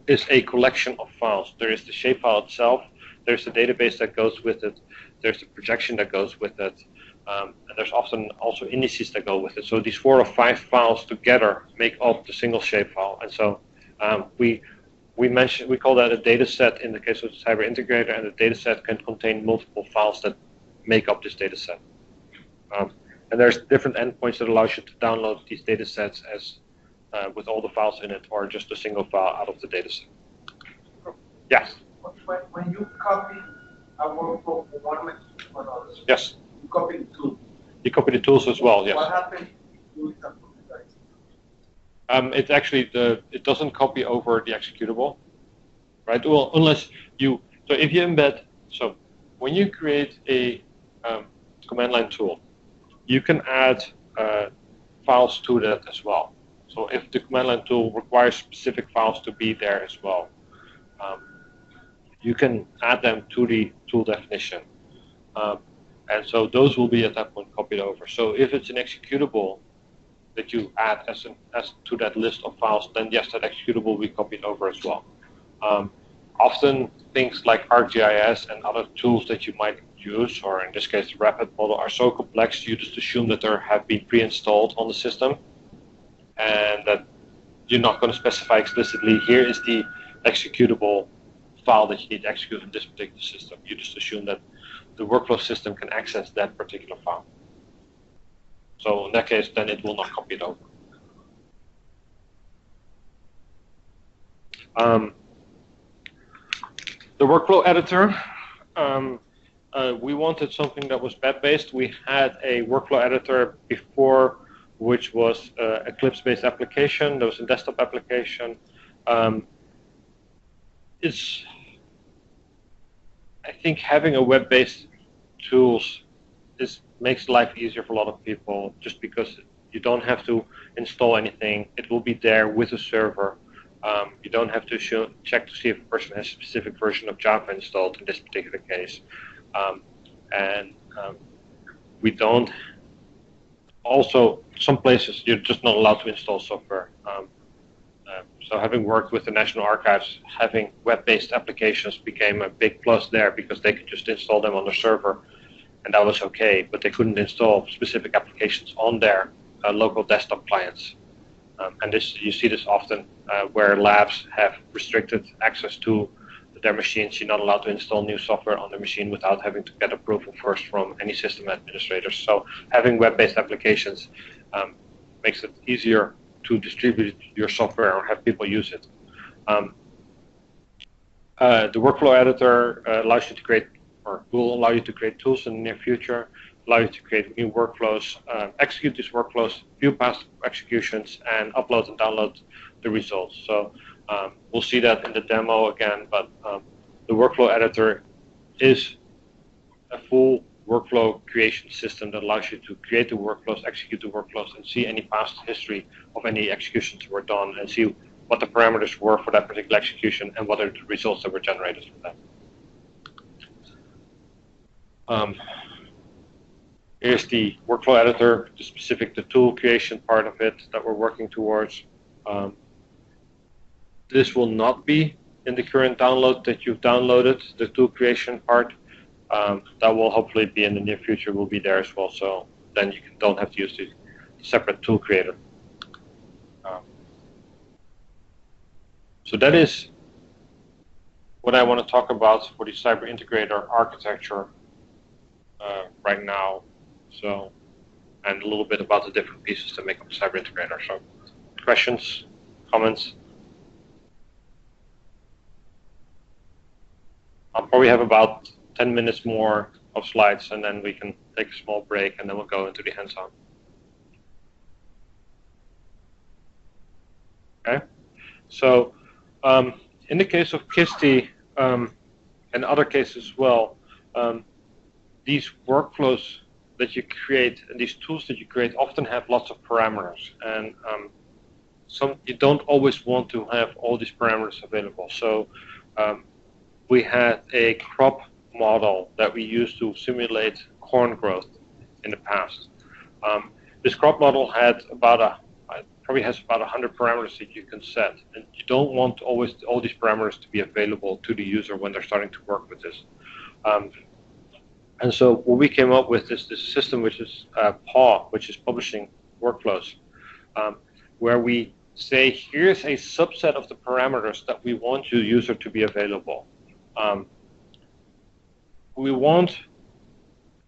is a collection of files. There is the shapefile itself, there's the database that goes with it, there's the projection that goes with it, and there's often also indices that go with it. So these 4 or 5 files together make up the single shapefile. And so we call that a data set in the case of the CyberIntegrator, and the data set can contain multiple files that make up this data set. And there's different endpoints that allows you to download these data sets as with all the files in it, or just a single file out of the data set. Yes? When you copy a workflow from one machine to another, yes. You copy the tools. You copy the tools as well, yes. What happens if you do it It actually, it doesn't copy over the executable, right? Well, unless you, so if you embed, so when you create a command line tool, you can add files to that as well. So if the command line tool requires specific files to be there as well, you can add them to the tool definition. And so those will be at that point copied over. So if it's an executable that you add as to that list of files, then yes, that executable will be copied over as well. Often things like ArcGIS and other tools that you might use, or in this case the rapid model, are so complex you just assume that they have been pre-installed on the system, and that you're not going to specify explicitly, here is the executable file that you need to execute in this particular system. You just assume that the workflow system can access that particular file. So in that case, then it will not copy it over. The workflow editor, we wanted something that was web-based. We had a workflow editor before, which was Eclipse-based application. There was a desktop application. I think having a web-based tools makes life easier for a lot of people, just because you don't have to install anything. It will be there with a server. You don't have to check to see if a person has a specific version of Java installed in this particular case. We don't. Also, some places you're just not allowed to install software. So having worked with the National Archives, having web-based applications became a big plus there, because they could just install them on the server, and that was okay, but they couldn't install specific applications on their local desktop clients. And you see this often where labs have restricted access to their machines. You're not allowed to install new software on the machine without having to get approval first from any system administrators. So having web-based applications makes it easier to distribute your software or have people use it. The workflow editor allows you to create, or will allow you to create tools in the near future, allow you to create new workflows, execute these workflows, view past executions, and upload and download the results. So we'll see that in the demo again, but the workflow editor is a full workflow creation system that allows you to create the workflows, execute the workflows, and see any past history of any executions that were done, and see what the parameters were for that particular execution and what are the results that were generated from that. Here's the workflow editor, the tool creation part of it that we're working towards. This will not be in the current download that you've downloaded, the tool creation part. That will hopefully be in the near future, will be there as well, so then you don't have to use the separate tool creator. So that is what I want to talk about for the CyberIntegrator architecture right now. So, and a little bit about the different pieces that make up the CyberIntegrator. So, questions, comments? I'll probably have about 10 minutes more of slides, and then we can take a small break, and then we'll go into the hands-on. Okay, so in the case of Kisti and other cases as well, these workflows that you create and these tools that you create often have lots of parameters, and you don't always want to have all these parameters available. So we had a crop model that we used to simulate corn growth in the past. This crop model had probably has about 100 parameters that you can set, and you don't want always all these parameters to be available to the user when they're starting to work with this. And so what we came up with is this system, which is PAW, which is publishing workflows, where we say, here's a subset of the parameters that we want your user to be available. We want,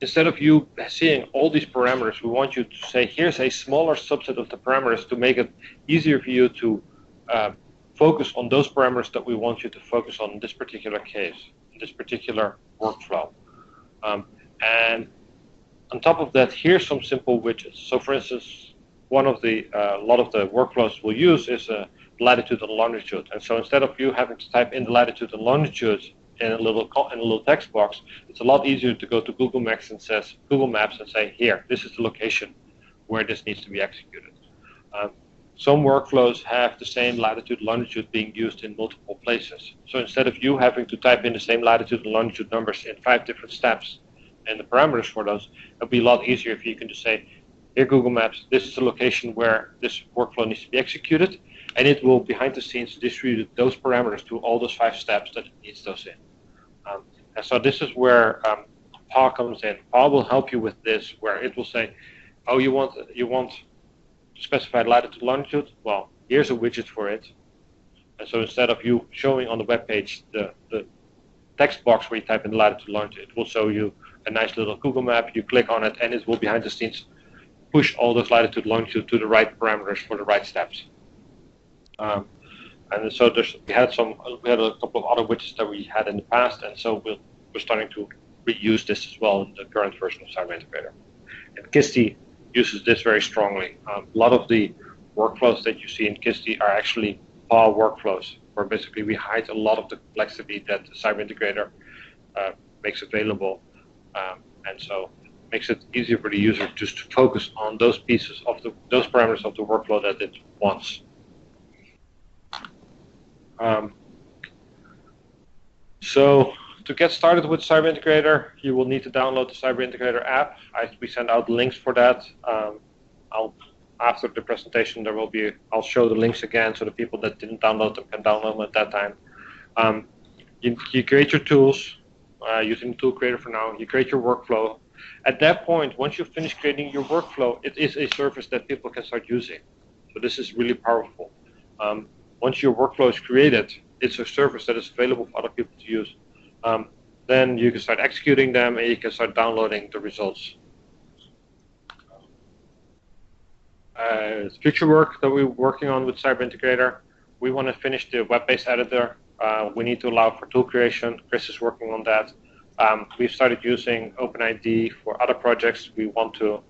instead of you seeing all these parameters, we want you to say, here's a smaller subset of the parameters to make it easier for you to focus on those parameters that we want you to focus on in this particular case, in this particular workflow. And on top of that, here's some simple widgets. So for instance, one of the, a lot of the workflows we'll use is latitude and longitude. And so instead of you having to type in the latitude and longitude in a little text box, it's a lot easier to go to Google Maps and say, here, this is the location where this needs to be executed. Some workflows have the same latitude longitude being used in multiple places. So instead of you having to type in the same latitude and longitude numbers in 5 different steps and the parameters for those, it'll be a lot easier if you can just say, here Google Maps, this is the location where this workflow needs to be executed, and it will behind the scenes distribute those parameters to all those 5 steps that it needs those in. And so this is where PAW comes in. PAW will help you with this, where it will say, oh, you want specified latitude longitude, well, here's a widget for it. And so instead of you showing on the web page the text box where you type in latitude longitude, it will show you a nice little Google map. You click on it, and it will behind the scenes push all those latitude longitude to the right parameters for the right steps. And so we had a couple of other widgets that we had in the past, and so we're starting to reuse this as well in the current version of CyberIntegrator. And Kisti uses this very strongly. A lot of the workflows that you see in Kisti are actually PAW workflows, where basically we hide a lot of the complexity that the CyberIntegrator makes available, and so it makes it easier for the user just to focus on those pieces of those parameters of the workflow that it wants. So to get started with CyberIntegrator, you will need to download the CyberIntegrator app. We send out links for that. After the presentation, I'll show the links again so the people that didn't download them can download them at that time. You create your tools using the tool creator for now. You create your workflow. At that point, once you finish creating your workflow, it is a service that people can start using. So this is really powerful. Once your workflow is created, it's a service that is available for other people to use. Then you can start executing them, and you can start downloading the results. Future work that we're working on with CyberIntegrator, we want to finish the web-based editor. We need to allow for tool creation. Chris is working on that. We've started using OpenID for other projects. We want to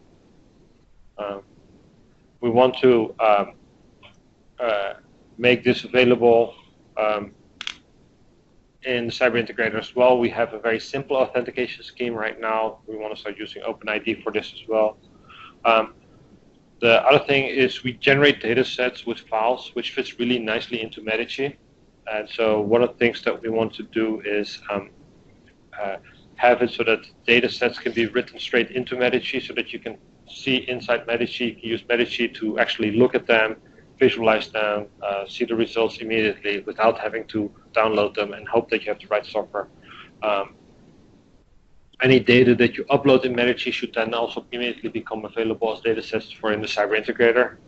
make this available in CyberIntegrator as well. We have a very simple authentication scheme right now. We want to start using OpenID for this as well. The other thing is we generate data sets with files, which fits really nicely into Medici. And so one of the things that we want to do is have it so that data sets can be written straight into Medici so that you can see inside Medici. You can use Medici to actually look at them, visualize them, see the results immediately without having to download them and hope that you have the right software. Any data that you upload in Medici should then also immediately become available as data sets for in the CyberIntegrator.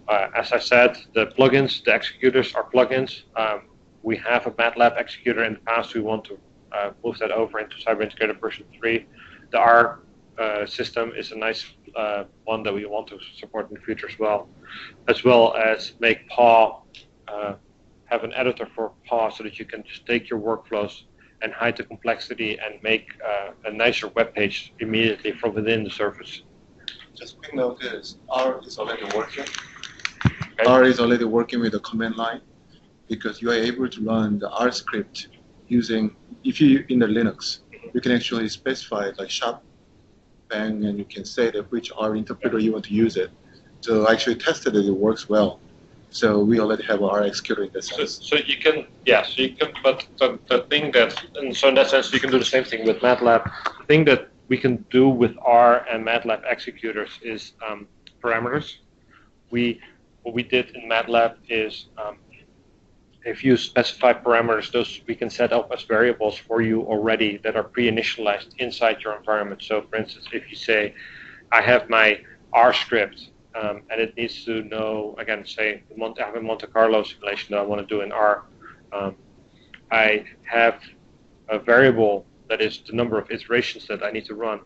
As I said, the plugins, the executors are plugins. We have a MATLAB executor in the past. We want to move that over into CyberIntegrator version 3. The R system is a nice one that we want to support in the future as well as make PAW have an editor for PAW so that you can just take your workflows and hide the complexity and make a nicer web page immediately from within the service. Just quick note is R is already working. Okay. R is already working with the command line because you are able to run the R script using, if you in the Linux, you can actually specify like sharp bang and you can say that which R interpreter you want to use it. So I actually tested it, it works well. So we already have R executor in that sense. So you can, but the thing that, and so in that sense you can do the same thing with MATLAB. The thing that we can do with R and MATLAB executors is parameters. What we did in MATLAB is if you specify parameters, those we can set up as variables for you already that are pre-initialized inside your environment. So for instance, if you say, I have my R script, and it needs to know, again, say, I have a Monte Carlo simulation that I want to do in R. I have a variable that is the number of iterations that I need to run.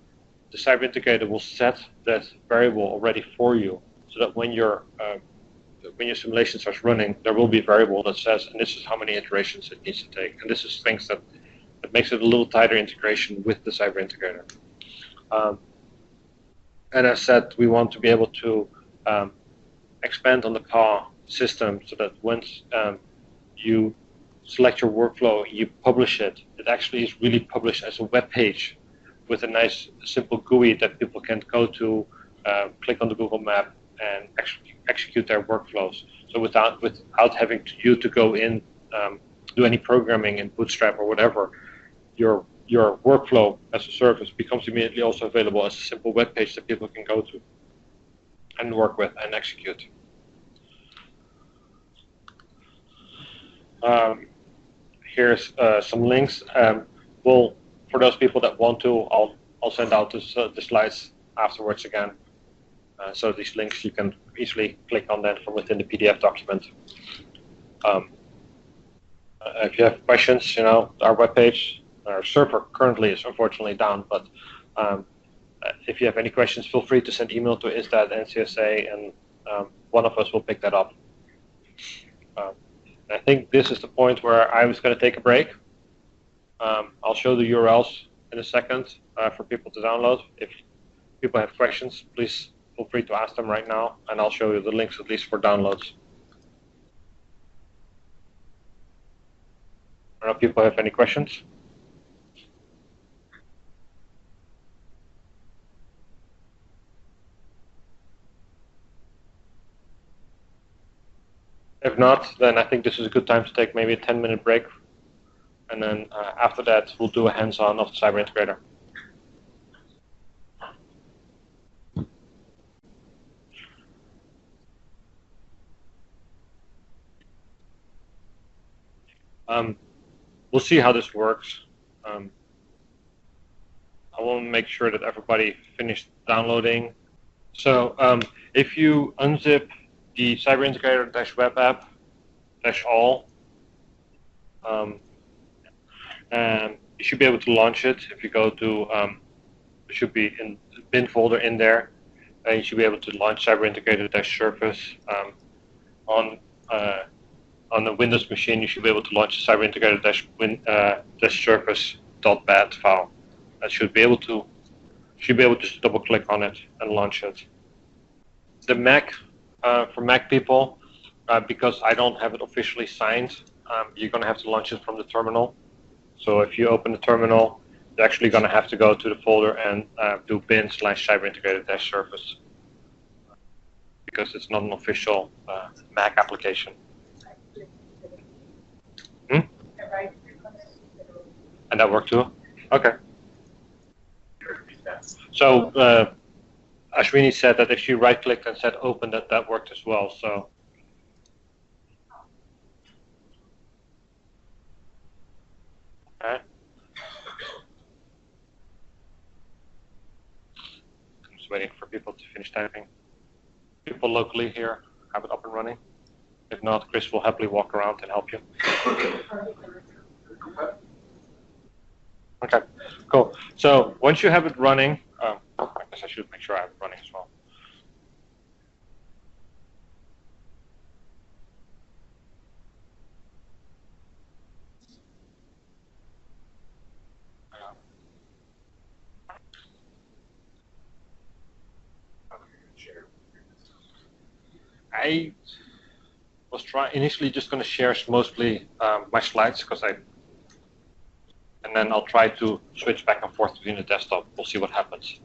The CyberIntegrator will set that variable already for you, so that when your simulation starts running, there will be a variable that says, and this is how many iterations it needs to take. And this is things that makes it a little tighter integration with the CyberIntegrator. And as said, we want to be able to expand on the PAW system so that once you select your workflow, you publish it, it actually is really published as a web page with a nice, simple GUI that people can go to, click on the Google map, and execute their workflows. So without having you to go in, do any programming in Bootstrap or whatever, your workflow as a service becomes immediately also available as a simple web page that people can go to and work with and execute. Here's some links. Well, for those people that want to, I'll send out the slides afterwards again. So these links you can easily click on them from within the PDF document. If you have questions, our webpage, our server currently is unfortunately down, but if you have any questions, feel free to send email to is@ncsa, and one of us will pick that up. I think this is the point where I was going to take a break. I'll show the URLs in a second for people to download. If people have questions, please feel free to ask them right now, and I'll show you the links at least for downloads. I don't know if people have any questions. If not, then I think this is a good time to take maybe a 10-minute break, and then after that we'll do a hands-on of the CyberIntegrator. We'll see how this works. I want to make sure that everybody finished downloading. So if you unzip the CyberIntegrator-web app-all, and you should be able to launch it. If you go to, it should be in the bin folder in there, and you should be able to launch CyberIntegrator-Surface on a Windows machine. You should be able to launch the CyberIntegrator-Surface.bat file. That should be able to just double-click on it and launch it. The Mac, for Mac people, because I don't have it officially signed, you're going to have to launch it from the terminal. So if you open the terminal, you're actually going to have to go to the folder and do bin/CyberIntegrator-Surface, because it's not an official Mac application. And that worked too? Okay. So Ashwini said that if she right-clicked and said open, that worked as well. So okay. I'm just waiting for people to finish typing. People locally here have it up and running. If not, Chris will happily walk around and help you. Okay, cool. So once you have it running, I guess I should make sure I have it running as well. I was initially just going to share mostly my slides and then I'll try to switch back and forth between the desktop. We'll see what happens.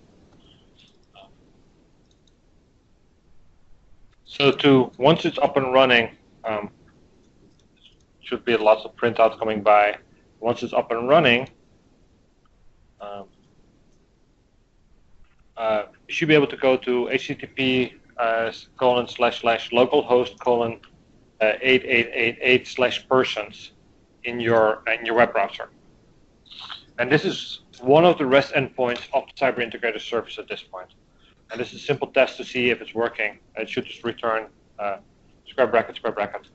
So once it's up and running, should be lots of printouts coming by. Once it's up and running, you should be able to go to http://localhost:8888/persons in your web browser. And this is one of the REST endpoints of the CyberIntegrator service at this point. And this is a simple test to see if it's working. It should just return square bracket, square bracket.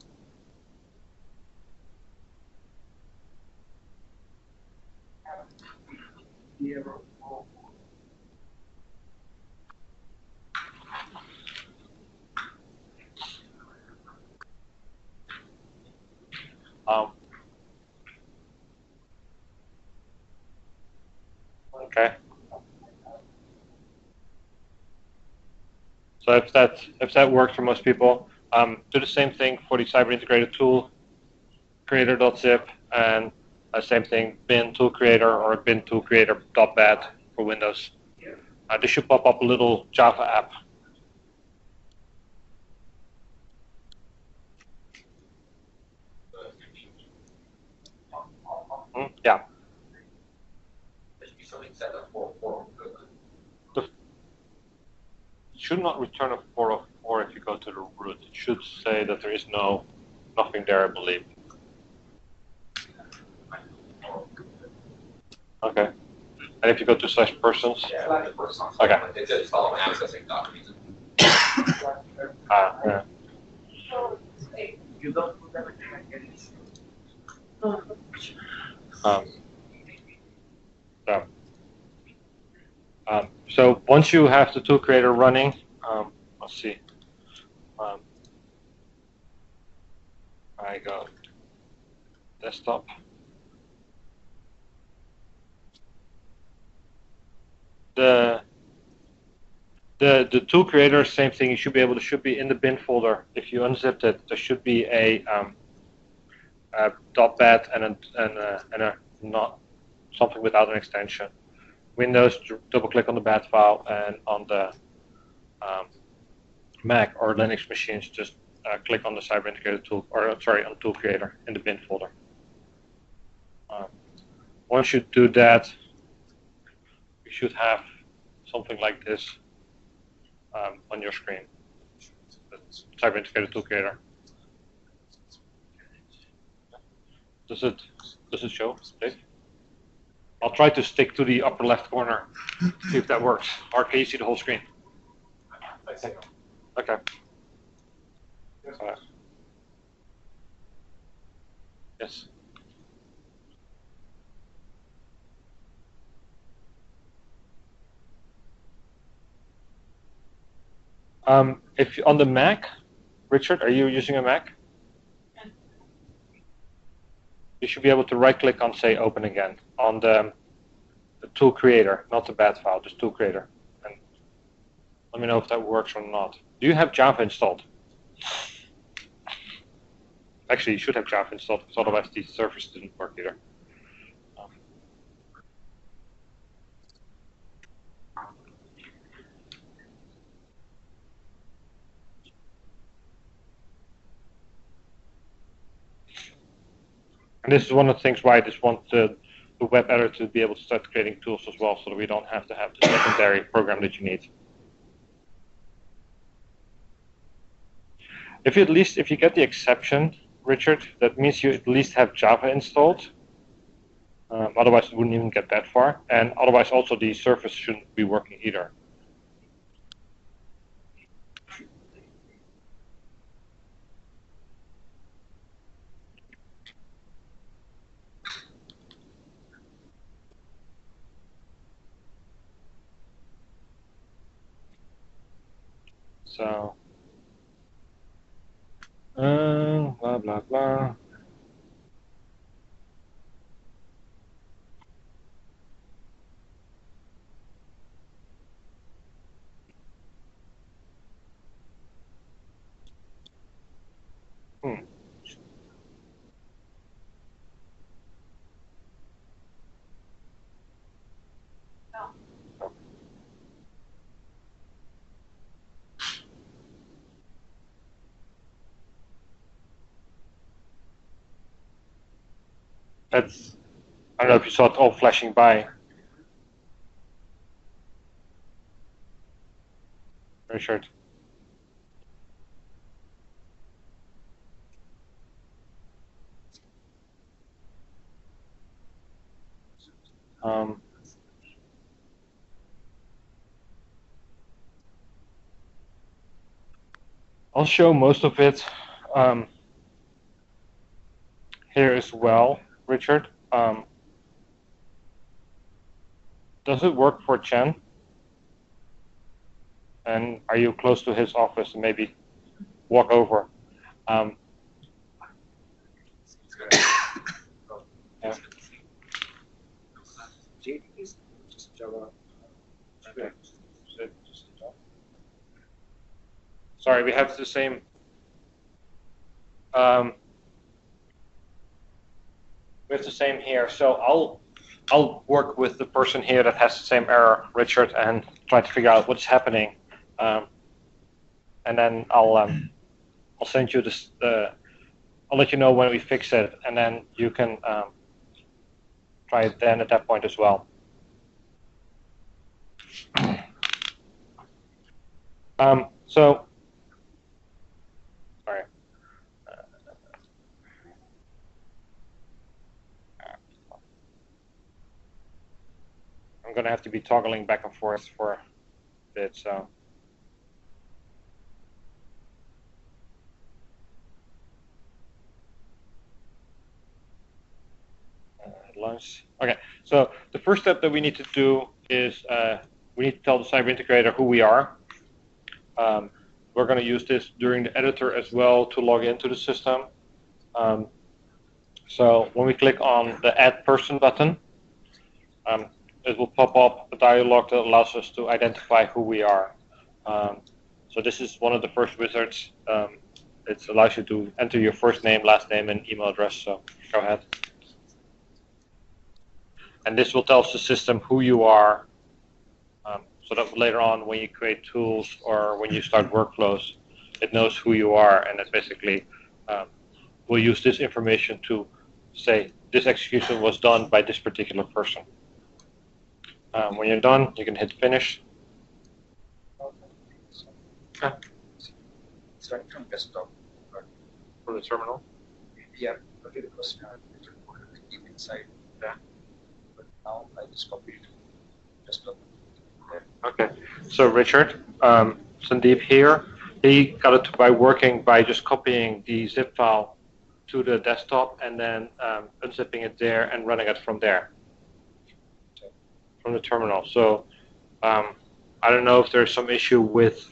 Okay. So if that works for most people, do the same thing for the CyberIntegrator tool creator.zip and same thing bin tool creator or bin tool creator.bat for Windows. This should pop up a little Java app. Yeah. It should not return a 404 if you go to the root. It should say that there is nothing there, I believe. Okay. And if you go to /persons? Yeah, the persons. Okay. It says follow accessing documents. Yeah. You don't put everything again. So once you have the tool creator running, let's see. I go desktop. The tool creator, same thing. You should be in the bin folder. If you unzipped it, there should be a .bat and a not something without an extension. Windows, double click on the bat file, and on the Mac or Linux machines, just click on the CyberIntegrator tool, or sorry, on tool creator in the bin folder. Once you do that, you should have something like this on your screen. That's CyberIntegrator tool creator. Does it show, Dave? I'll try to stick to the upper left corner, see if that works. Or can you see the whole screen? Okay. Yes. If on the Mac, Richard, are you using a Mac? You should be able to right-click on, say, Open Again on the tool creator, not the bat file, just tool creator. And let me know if that works or not. Do you have Java installed? Actually, you should have Java installed, because otherwise the service didn't work either. And this is one of the things why I just want the web editor to be able to start creating tools as well, so that we don't have to have the secondary program that you need. If you get the exception, Richard, that means you at least have Java installed. Otherwise, it wouldn't even get that far. And otherwise, also the service shouldn't be working either. So, blah, blah, blah. That's, I don't know if you saw it all flashing by. Richard. I'll show most of it here as well, Richard. Does it work for Chen? And are you close to his office and maybe walk over? Yeah. JD is just Java. Okay. Sorry, we have the same. We have the same here. So I'll work with the person here that has the same error, Richard, and try to figure out what's happening. And then I'll send you this. I'll let you know when we fix it, and then you can try it then at that point as well. So, sorry. I'm going to have to be toggling back and forth for a bit, so. Lunch. Okay, so the first step that we need to do is we need to tell the CyberIntegrator who we are. We're going to use this during the editor as well to log into the system. So when we click on the Add Person button, it will pop up a dialog that allows us to identify who we are. So this is one of the first wizards. It allows you to enter your first name, last name, and email address. So go ahead. And this will tell the system who you are, so that later on when you create tools or when you start workflows, it knows who you are, and it basically will use this information to say this execution was done by this particular person. When you're done, you can hit finish. Okay. It's running from desktop. From the terminal? Yeah, okay, the question I wanted to keep inside. Yeah. But now I just copied it from desktop. Okay, so Richard, Sandeep here, he got it by working by just copying the zip file to the desktop and then unzipping it there and running it from there, from the terminal. So I don't know if there's some issue with,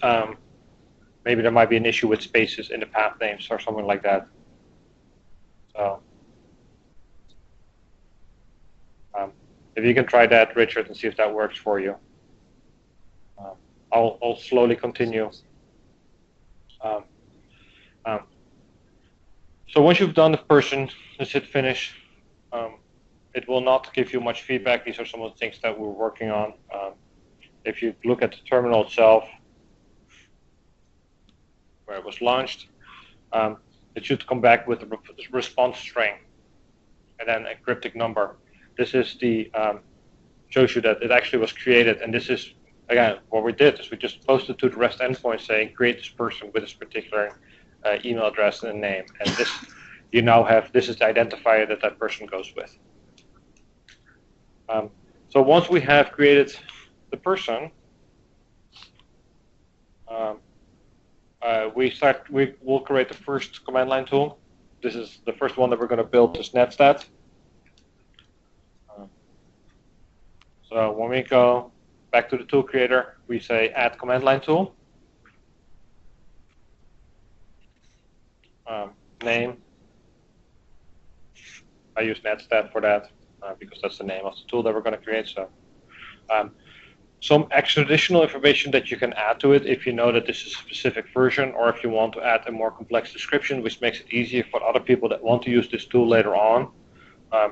maybe there might be an issue with spaces in the path names or something like that. So if you can try that, Richard, and see if that works for you. I'll slowly continue. So once you've done the person, just hit finish. It will not give you much feedback. These are some of the things that we're working on. If you look at the terminal itself, where it was launched, it should come back with a response string and then a cryptic number. This is the shows you that it actually was created, and this is, again, what we did is we just posted to the REST endpoint saying create this person with this particular email address and name, and this you now have, this is the identifier that that person goes with. So once we have created the person, we'll create the first command line tool. This is the first one that we're going to build, is netstat. So when we go back to the tool creator, we say add command line tool. Name. I use netstat for that because that's the name of the tool that we're going to create. So some extra additional information that you can add to it if you know that this is a specific version, or if you want to add a more complex description, which makes it easier for other people that want to use this tool later on.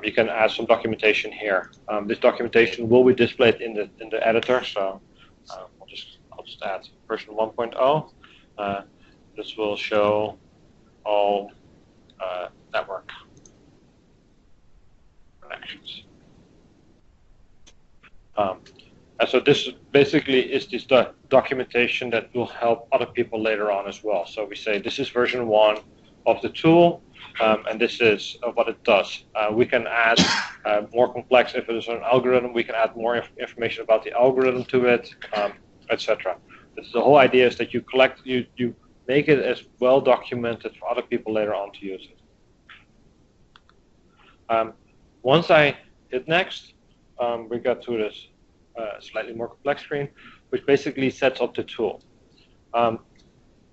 You can add some documentation here. This documentation will be displayed in the editor, so I'll just add version 1.0. This will show all network. connections. And so this basically is this documentation that will help other people later on as well. So we say this is version 1 of the tool, and this is what it does. We can add more complex, if it is an algorithm, we can add more information about the algorithm to it, etc. The whole idea is that you make it as well documented for other people later on to use it. Once I hit next, we got to this slightly more complex screen, which basically sets up the tool.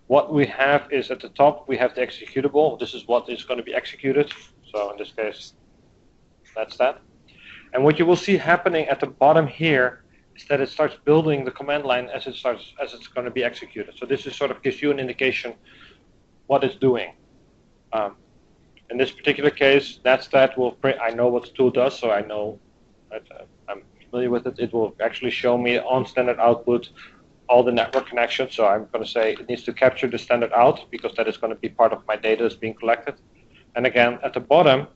What we have is at the top, we have the executable. This is what is going to be executed. So in this case, that's that. And what you will see happening at the bottom here is that it starts building the command line as it's going to be executed. So this is sort of gives you an indication what it's doing. In this particular case, that's that will print. I know what the tool does, so I know that I'm familiar with it. It will actually show me on standard output all the network connections. So I'm going to say it needs to capture the standard out because that is going to be part of my data that's being collected. And again, at the bottom,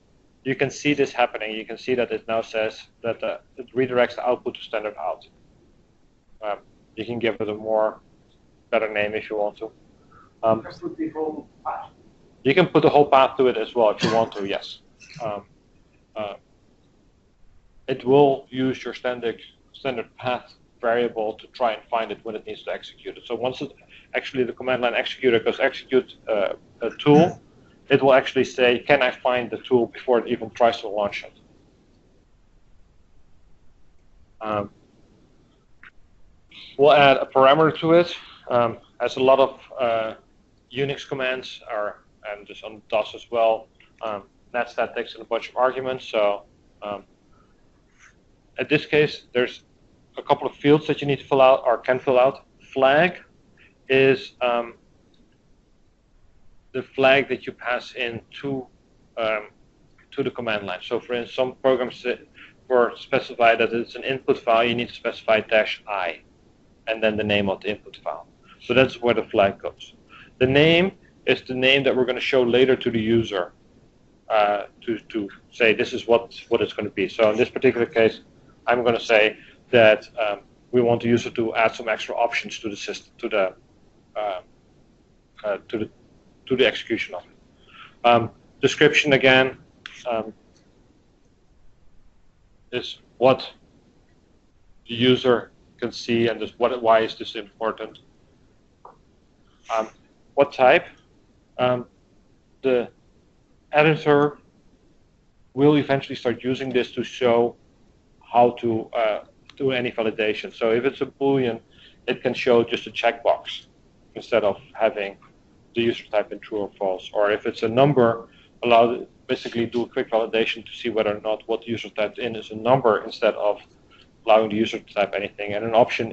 you can see this happening. You can see that it now says that it redirects the output to standard out. You can give it a better name if you want to. You can put the whole path to it as well if you want to, yes. It will use your standard path variable to try and find it when it needs to execute it. So once the command line executor goes execute a tool, it will actually say, can I find the tool before it even tries to launch it? We'll add a parameter to it. As a lot of Unix commands are, and just on DOS as well, that takes in a bunch of arguments. So in this case, there's a couple of fields that you need to fill out or can fill out. Flag is the flag that you pass in to the command line. So for instance, some programs specify that it's an input file, you need to specify -i and then the name of the input file. So that's where the flag goes. The name is the name that we're going to show later to the user to say this is what it's going to be. So in this particular case, I'm going to say that we want the user to add some extra options to the system, to the execution of it. Description again is what the user can see and why is this important. What type? The editor will eventually start using this to show how to do any validation. So if it's a Boolean, it can show just a checkbox instead of having the user type in true or false. Or if it's a number, basically do a quick validation to see whether or not what the user typed in is a number instead of allowing the user to type anything. And an option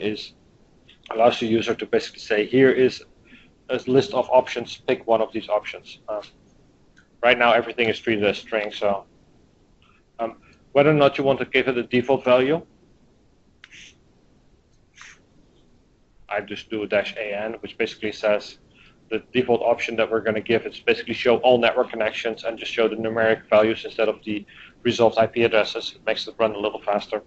allows the user to basically say, here is a list of options, pick one of these options. Right now everything is treated as string, so whether or not you want to give it a default value, I just do a -an, which basically says the default option that we're going to give is basically show all network connections and just show the numeric values instead of the resolved IP addresses. It makes it run a little faster.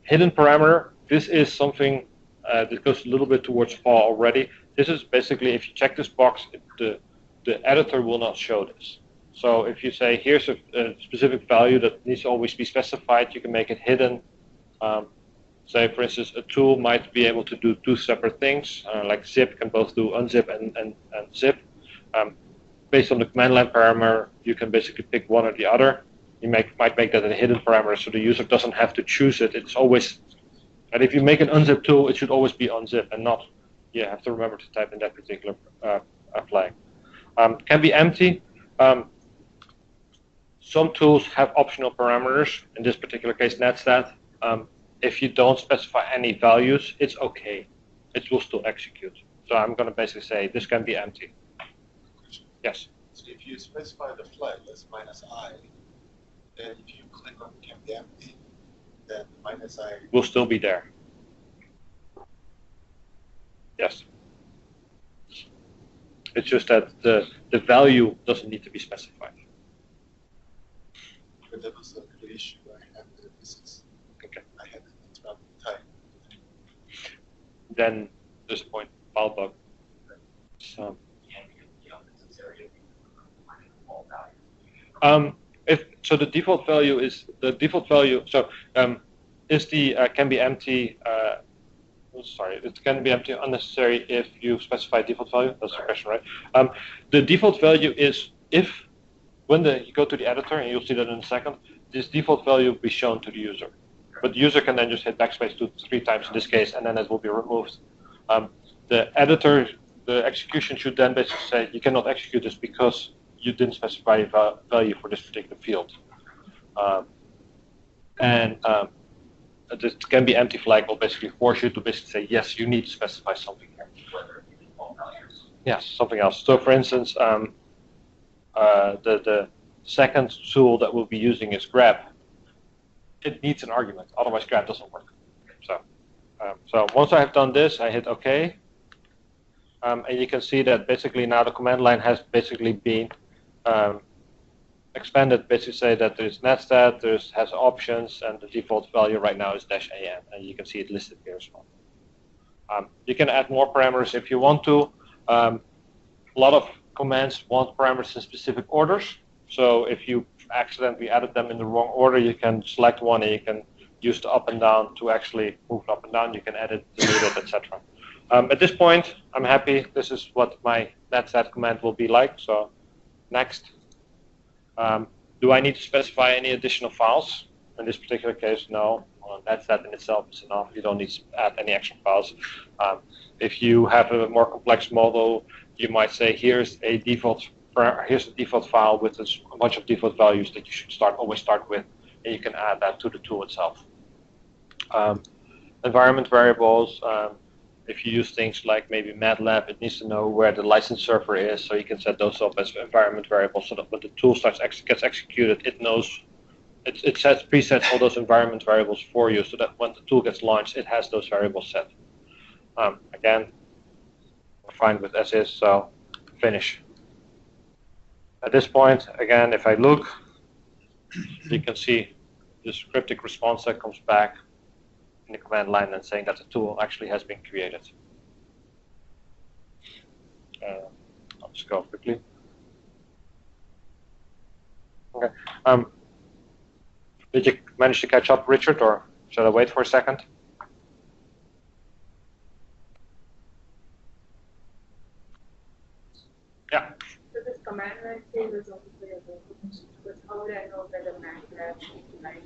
Hidden parameter, this is something that goes a little bit towards flaw already. This is basically, if you check this box, the editor will not show this. So if you say, here's a specific value that needs to always be specified, you can make it hidden. Say, for instance, a tool might be able to do two separate things, like zip can both do unzip and zip. Based on the command line parameter, you can basically pick one or the other. You might make that a hidden parameter, so the user doesn't have to choose it. It's always, and if you make an unzip tool, it should always be unzip and not, you have to remember to type in that particular flag. Can be empty. Some tools have optional parameters. In this particular case, netstat. If you don't specify any values, it's okay. It will still execute. So I'm going to basically say this can be empty. Yes? So if you specify the flag as -i, then if you click on can be empty, then -i will still be there. Yes. It's just that the value doesn't need to be specified. but that was a good issue. I had this is Okay. I had an interrupt time. Then this point, file bug. So, if the default value is so is the can be empty. Sorry, it can be empty unnecessary if you specify default value. That's the question, right? The default value is if when you go to the editor, and you'll see that in a second, this default value will be shown to the user. But the user can then just hit backspace 2 to 3 times in this case, and then it will be removed. The editor, the execution should then basically say, you cannot execute this because you didn't specify a value for this particular field. This can be empty flag will basically force you to basically say, yes, you need to specify something here. Yes, something else. So for instance, the second tool that we'll be using is grab. It needs an argument, otherwise grab doesn't work. So once I have done this, I hit OK. And you can see that basically now the command line has basically been expanded, basically say that there's netstat, has options, and the default value right now is -an, and you can see it listed here as well. You can add more parameters if you want to. A lot of commands want parameters in specific orders, so if you accidentally added them in the wrong order, you can select one and you can use the up and down to actually move it up and down. You can edit, delete it, etc. At this point, I'm happy. This is what my netstat command will be like. So next. Do I need to specify any additional files? In this particular case, no. Netstat in itself is enough. You don't need to add any extra files. If you have a more complex model, you might say, here's a default file with a bunch of default values that you should always start with, and you can add that to the tool itself. Environment variables. If you use things like maybe MATLAB, it needs to know where the license server is, so you can set those up as environment variables so that when the tool gets executed, it knows, it presets all those environment variables for you so that when the tool gets launched, it has those variables set. Again, we're fine with as is, so finish. At this point, again, if I look, you can see this cryptic response that comes back in the command line and saying that the tool actually has been created. I'll just go quickly. Okay. Did you manage to catch up, Richard, or should I wait for a second? Yeah. So this command line save is obviously available, but how would I know that the MATLAB is right?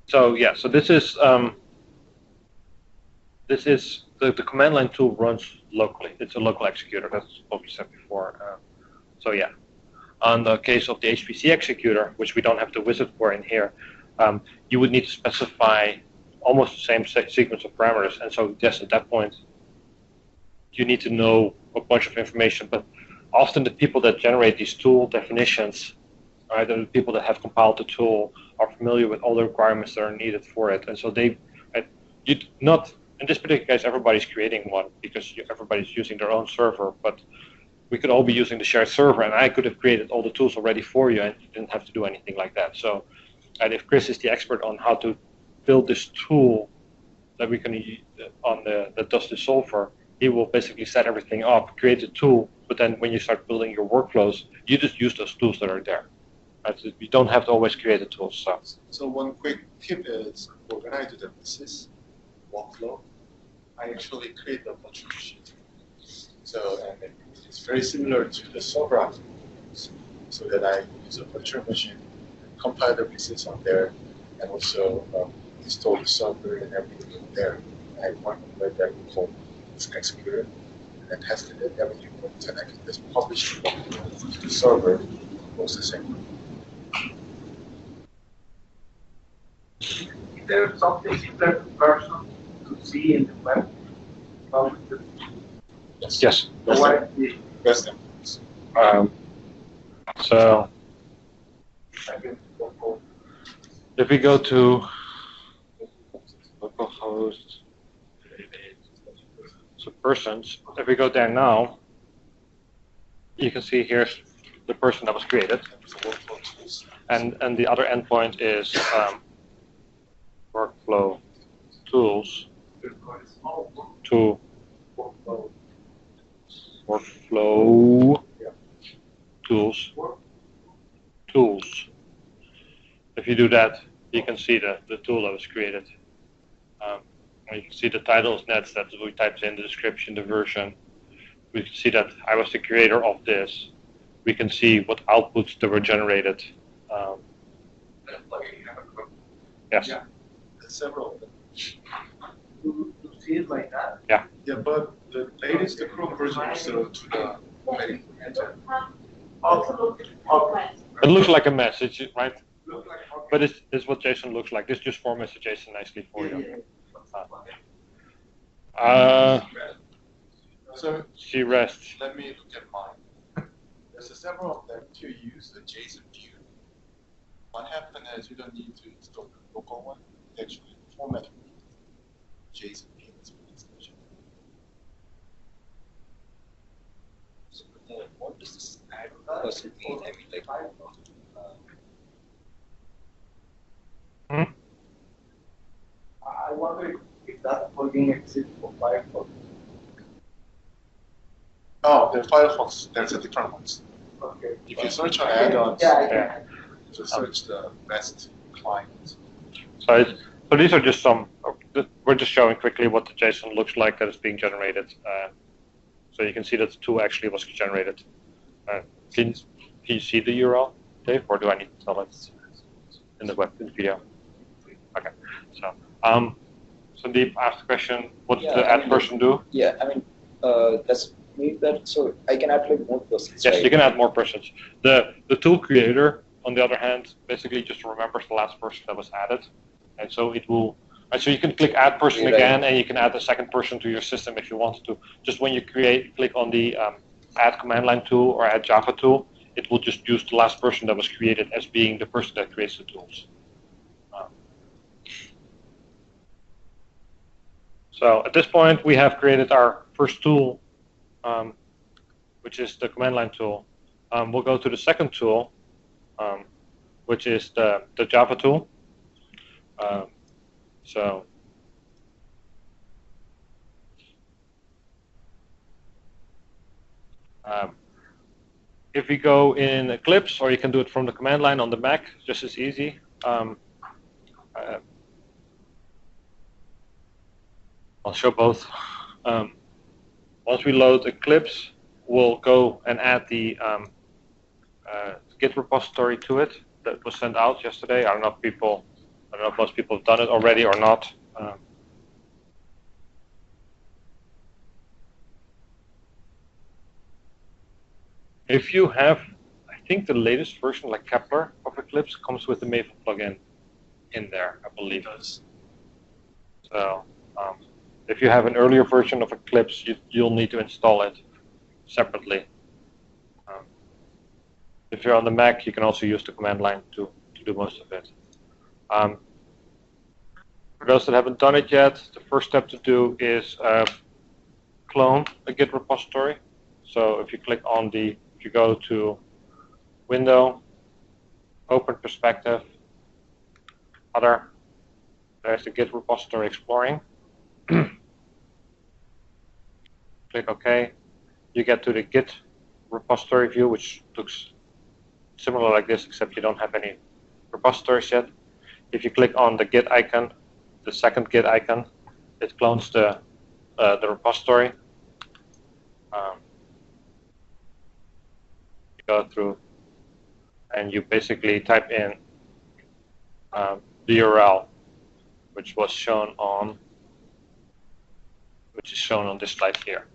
So yeah, so this is the command line tool runs locally. It's a local executor. That's what we said before. So yeah, on the case of the HPC executor, which we don't have the wizard for in here, you would need to specify almost the same sequence of parameters. And so yes, at that point, you need to know a bunch of information. But often the people that generate these tool definitions, right, the people that have compiled the tool are familiar with all the requirements that are needed for it. And so in this particular case, everybody's creating one because everybody's using their own server, but we could all be using the shared server, and I could have created all the tools already for you, and you didn't have to do anything like that. So, and if Chris is the expert on how to build this tool that we can that does the solver, he will basically set everything up, create the tool, but then when you start building your workflows, you just use those tools that are there. You don't have to always create the tools. So one quick tip is, when I do the business workflow, I actually create a virtual machine. So and it's very similar to the server applications, so that I use a virtual machine, compile the pieces on there, and also install the server and everything in there. I work with that code executor and tested it, everything works, and I can just publish it to the server processing. Is there something similar to person to see in the web? Yes. Yes. So if we go to localhost, so persons, if we go there now, you can see here's the person that was created. And the other endpoint is workflow tools to workflow tools. If you do that, you can see the tool that was created. You can see the title is nets, that we typed in the description, the version. We can see that I was the creator of this. We can see what outputs that were generated. Yes. Yeah, there's several of them. To see it like that. Yeah. Yeah, but the latest Chrome version is to the medical engine. It looks like a message, right? Look like But it's what JSON looks like. This just formats the JSON nicely for you. So See REST. let me look at mine. There's several of them to use the JSON view. What happened is you don't need to install the local one. It actually format JSON view as well as the So, what does this add person mean? I mean, like, I wonder if that plugin exists for Firefox. Oh, the Firefox, that's a different one. Okay. If you search on add-ons, Yeah, I Yeah. can. just search the best client. So these are just some. We're just showing quickly what the JSON looks like that is being generated. So you can see that the tool actually was generated. Can you see the URL, Dave, or do I need to tell it in the video? Okay. So Sandeep asked the question: what did the add person do? Yeah, I mean, does mean that so I can add like more persons. Yes, right? you can add more persons. The tool creator, on the other hand, basically just remembers the last person that was added, and so it will. And so you can click add person Right. again, and you can add a second person to your system if you wanted to. Just when you click on the add command line tool or add Java tool, it will just use the last person that was created as being the person that creates the tools. So at this point, we have created our first tool, which is the command line tool. We'll go to the second tool, which is the Java tool. So if we go in Eclipse, or you can do it from the command line on the Mac, just as easy. I'll show both. Once we load Eclipse, we'll go and add the Git repository to it that was sent out yesterday. I don't know if most people have done it already or not. If you have, I think the latest version, like Kepler of Eclipse, comes with the Maven plugin in there, I believe. It does. So if you have an earlier version of Eclipse, you'll need to install it separately. If you're on the Mac, you can also use the command line to do most of it. For those that haven't done it yet, the first step to do is clone a Git repository. So if you click on if you go to Window, Open Perspective, Other, there's the Git repository exploring. Click OK. You get to the Git repository view, which looks similar like this, except you don't have any repositories yet. If you click on the Git icon, the second Git icon, it clones the repository. You go through, and you basically type in the URL, which is shown on this slide here.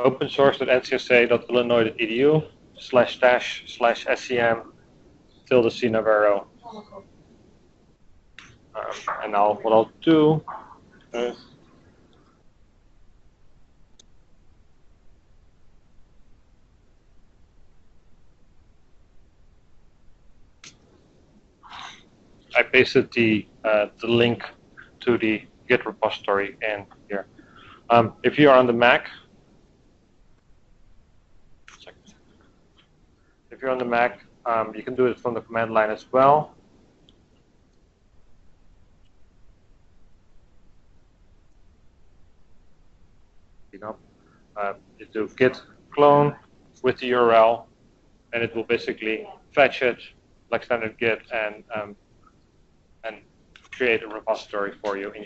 opensource.ncsa.illinois.edu//scm tilde and now what I'll do is I pasted the link to the Git repository in here. If you are on the Mac, you're on the Mac, you can do it from the command line as well. You do git clone with the URL, and it will basically fetch it like standard git and create a repository for you in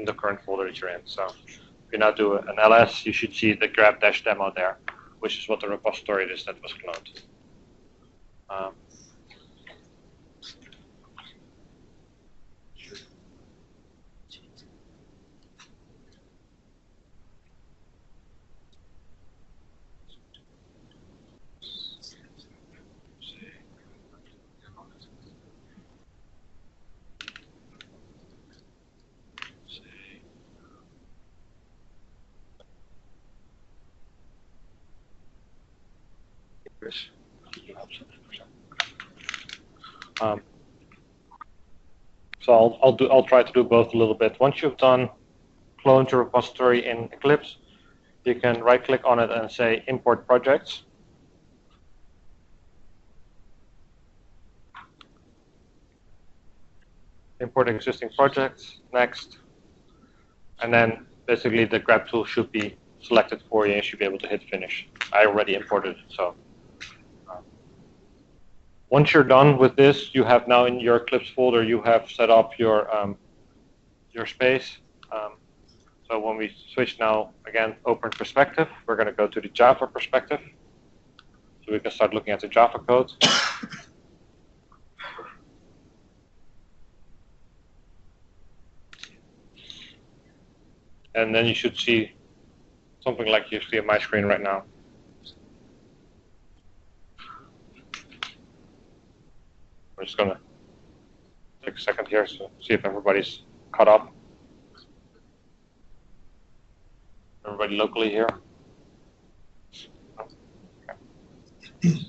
the current folder that you're in. So if you now do an ls, you should see the grab-demo there, which is what the repository is that was cloned. So I'll try to do both a little bit. Once you've done clone your repository in Eclipse, you can right-click on it and say import projects. Import existing projects, next. And then basically the grab tool should be selected for you and you should be able to hit finish. I already imported it, so. Once you're done with this, you have now in your Eclipse folder, you have set up your space. So when we switch now, again, open perspective, we're going to go to the Java perspective. So we can start looking at the Java code. And then you should see something like you see on my screen right now. We're just going to take a second here to see if everybody's caught up. Everybody locally here? Okay.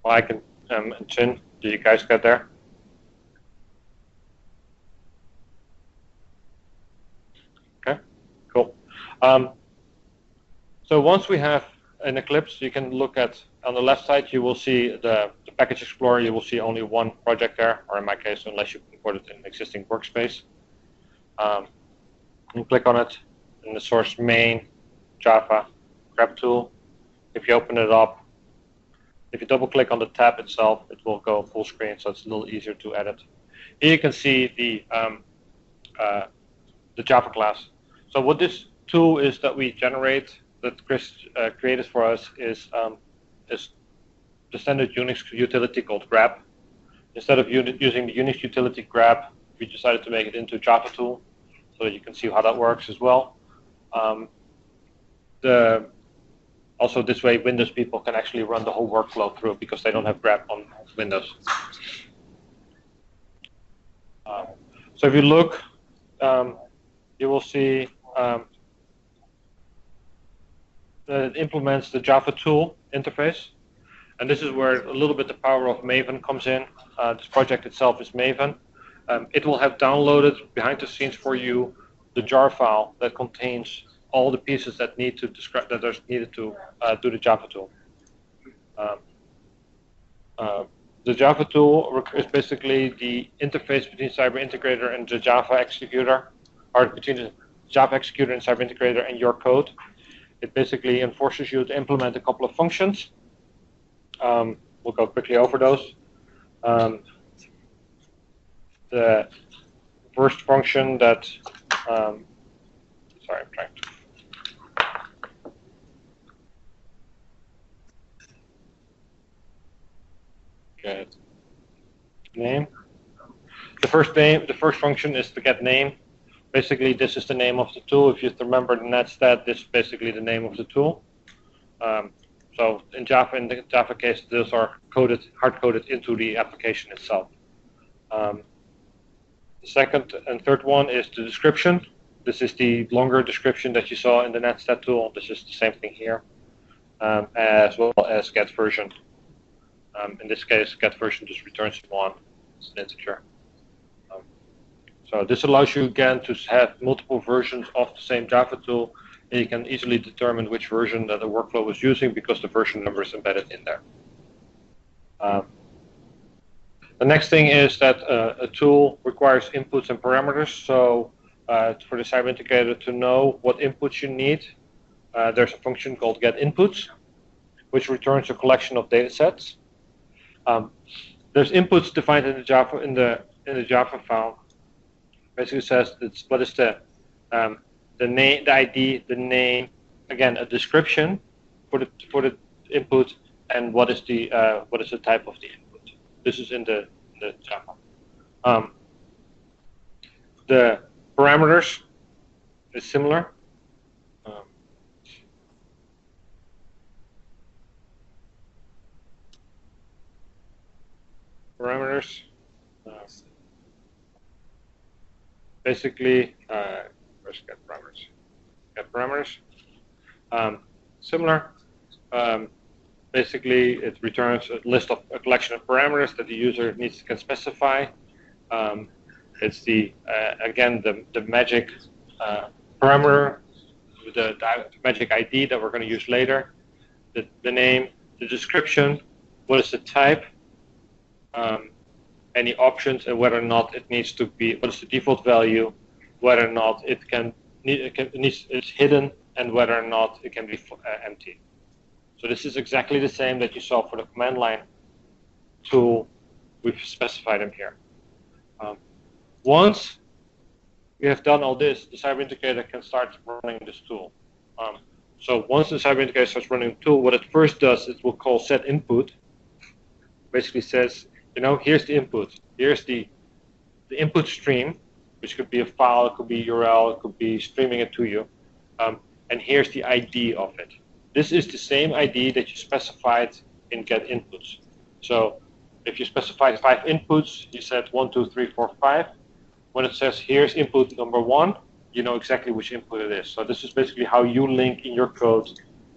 Mike and Chin, did you guys get there? Okay, cool. So once we have an Eclipse, you can look at, on the left side, you will see the Package Explorer. You will see only one project there, or in my case, unless you import it in an existing workspace. You click on it in the source main Java grab tool. If you open it up, if you double click on the tab itself, it will go full screen, so it's a little easier to edit. Here you can see the Java class. So what this tool is that we generate, that Chris created for us, is the standard Unix utility called grab. Instead of using the Unix utility grab, we decided to make it into a Java tool, so that you can see how that works as well. Also, this way, Windows people can actually run the whole workflow through because they don't have grab on Windows. So if you look, you will see that it implements the Java tool interface. And this is where a little bit the power of Maven comes in. This project itself is Maven. It will have downloaded behind the scenes for you the jar file that contains all the pieces that need to describe that are needed to do the Java tool. The Java tool is basically the interface between CyberIntegrator and the Java executor, or between the Java executor and CyberIntegrator and your code. It basically enforces you to implement a couple of functions. We'll go quickly over those. The first function that, sorry, I'm trying to. Get name. The first function is to get name. Basically, this is the name of the tool. If you remember the netstat, this is basically the name of the tool. So in the Java case, those are hard-coded into the application itself. The second and third one is the description. This is the longer description that you saw in the netstat tool. This is the same thing here, as well as get version. In this case, get version just returns 1. It's an integer. So this allows you again to have multiple versions of the same Java tool and you can easily determine which version that the workflow was using because the version number is embedded in there. The next thing is that a tool requires inputs and parameters. So for the CyberIntegrator to know what inputs you need, there's a function called getInputs, which returns a collection of data sets. There's inputs defined in the Java Java file. Basically says what is the name, the ID, the name, again a description for the input, and what is the type of the input. This is in the Java. The parameters is similar. Parameters. Basically, where's get parameters? Get parameters. Similar. Basically, it returns a list of a collection of parameters that the user can specify. It's the again the magic parameter, the magic ID that we're going to use later. The name, the description, what is the type, any options, and whether or not it needs to be, what is the default value, whether or not it's hidden, and whether or not it can be empty. So this is exactly the same that you saw for the command line tool. We've specified them here. Once we have done all this, the CyberIntegrator can start running this tool. So once the CyberIntegrator starts running the tool, what it first does is will call setInput. Basically says, here's the input. Here's the input stream, which could be a file, it could be URL, it could be streaming it to you. And here's the ID of it. This is the same ID that you specified in getInputs. So if you specified 5 inputs, you said 1, 2, 3, 4, 5. When it says here's input number 1, you know exactly which input it is. So this is basically how you link in your code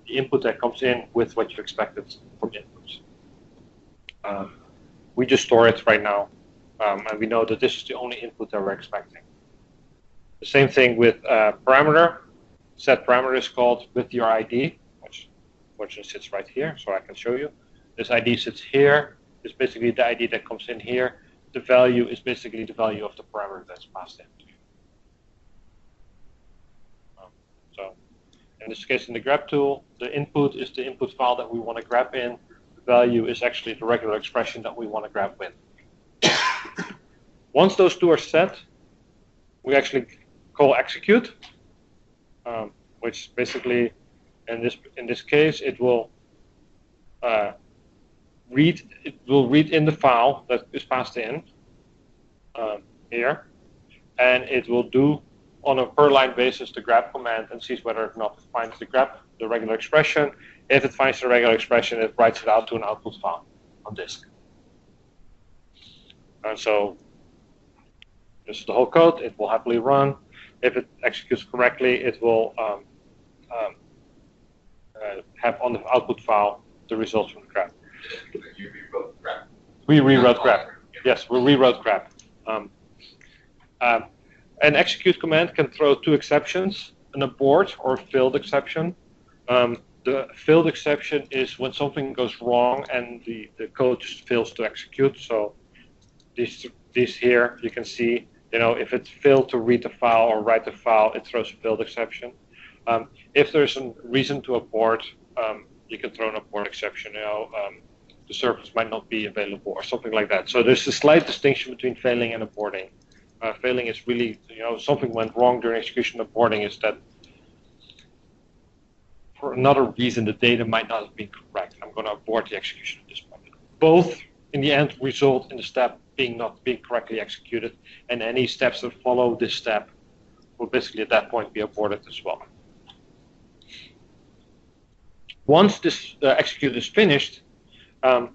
the input that comes in with what you expected from inputs. We just store it right now, and we know that this is the only input that we're expecting. The same thing with parameter. Set parameter is called with your ID, which fortunately sits right here, so I can show you. This ID sits here. It's basically the ID that comes in here. The value is basically the value of the parameter that's passed in. So in this case, in the grab tool, the input is the input file that we want to grab in. The value is actually the regular expression that we want to grab with. Once those two are set, we actually call execute, which basically, in this case, it will read in the file that is passed in here, and it will do on a per line basis the grab command and sees whether or not it finds the regular expression. If it finds the regular expression, it writes it out to an output file on disk. And so this is the whole code. It will happily run. If it executes correctly, it will have on the output file the results from the grab. You rewrote grab. We rewrote grab. Yes, we rewrote grab. An execute command can throw 2 exceptions, an abort or a failed exception. The failed exception is when something goes wrong and the code just fails to execute. So these here, you can see, if it failed to read the file or write the file, it throws a failed exception. If there's a reason to abort, you can throw an abort exception. The service might not be available or something like that. So there's a slight distinction between failing and aborting. Failing is really, something went wrong during execution. Aborting is that for another reason the data might not have been correct. I'm going to abort the execution at this point. Both, in the end, result in the step not being correctly executed, and any steps that follow this step will basically at that point be aborted as well. Once this execute is finished, the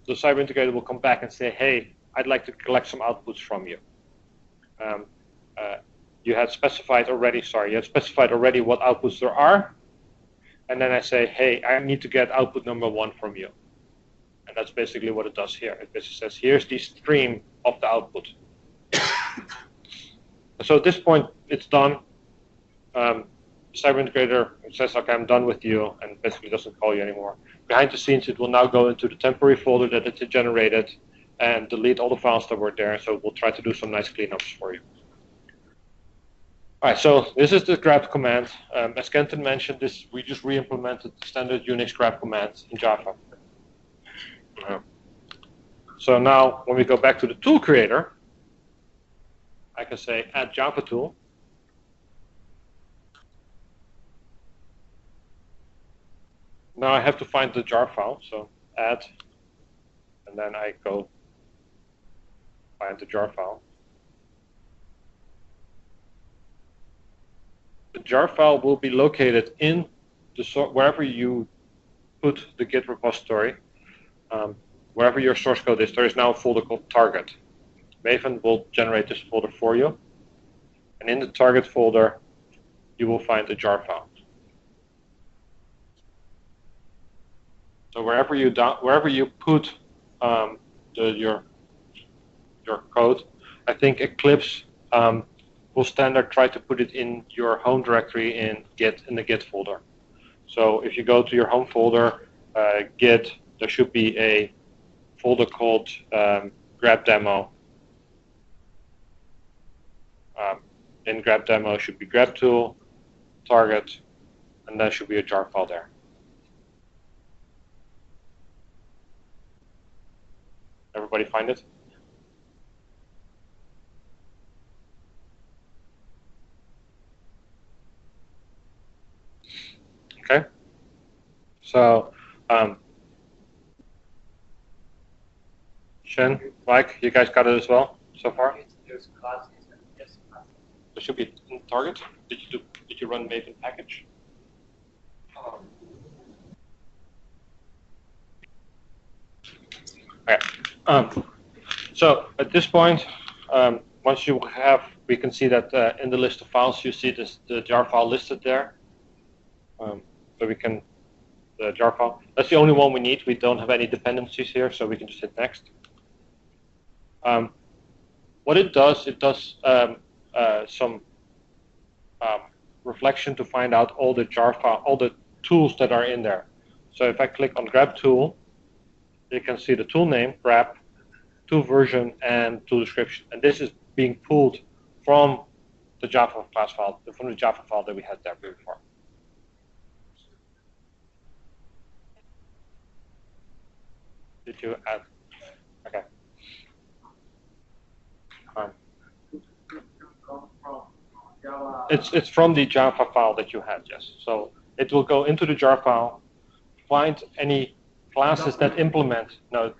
CyberIntegrator will come back and say, hey, I'd like to collect some outputs from you. You had specified already what outputs there are, and then I say, hey, I need to get output number 1 from you. And that's basically what it does here. It basically says, here's the stream of the output. So at this point, it's done. CyberIntegrator says, okay, I'm done with you, and basically doesn't call you anymore. Behind the scenes, it will now go into the temporary folder that it generated and delete all the files that were there. So we'll try to do some nice cleanups for you. All right, so this is the grep command. As Kenton mentioned, we just re-implemented the standard Unix grep command in Java. So now, when we go back to the tool creator, I can say add Java tool. Now I have to find the jar file, so add, and then I go find the jar file. The jar file will be located in the wherever you put the Git repository. Wherever your source code is, there is now a folder called target. Maven will generate this folder for you, and in the target folder, you will find the jar file. So wherever you put your code, I think Eclipse will standard try to put it in your home directory in the Git folder. So if you go to your home folder, Git, there should be a folder called grep demo. In grep demo should be grep tool, target, and there should be a jar file there. Everybody find it? Okay. So, Shen, Mike, you guys got it as well so far? There's classes and yes, classes. There should be in target. Did you run Maven package? Okay. So at this point, once we can see that in the list of files, you see the jar file listed there. So we can, the jar file, that's the only one we need. We don't have any dependencies here, so we can just hit next. What it does some reflection to find out all the jar file, all the tools that are in there. So if I click on grep tool, you can see the tool name, grep, tool version, and tool description. And this is being pulled from the Java class file, from the Java file that we had there before. Did you add? Okay. It's from the Java file that you had, yes. So it will go into the jar file, find any classes that implement the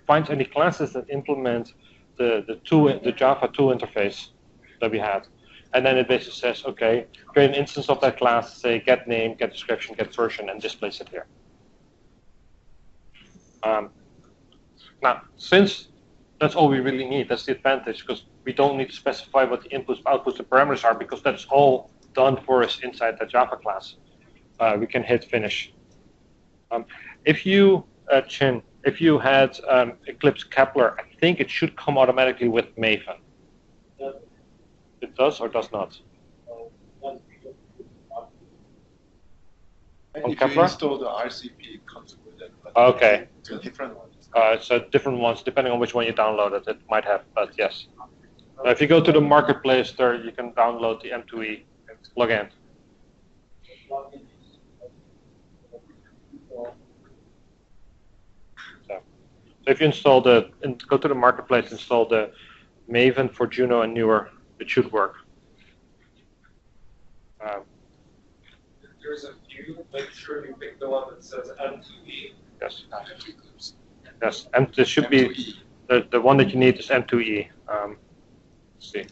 Java tool interface that we had, and then it basically says, okay, create an instance of that class, say get name, get description, get version, and displays it here. Now, since that's all we really need, that's the advantage, because we don't need to specify what the inputs, outputs, and parameters are, because that's all done for us inside the Java class. We can hit finish. If you Chin, if you had Eclipse Kepler, I think it should come automatically with Maven. It does or does not? On If Kepler? you install the RCP, it comes with it. But Okay. it's a different one. So different ones, depending on which one you downloaded, it might have, but yes. If you go to the marketplace there, you can download the M2E plugin. So if you install go to the marketplace, install the Maven for Juno and newer, it should work. There's a few. Make sure you pick the one that says M2E. Yes. Yes, and this should be the one that you need is M2E. Let's see.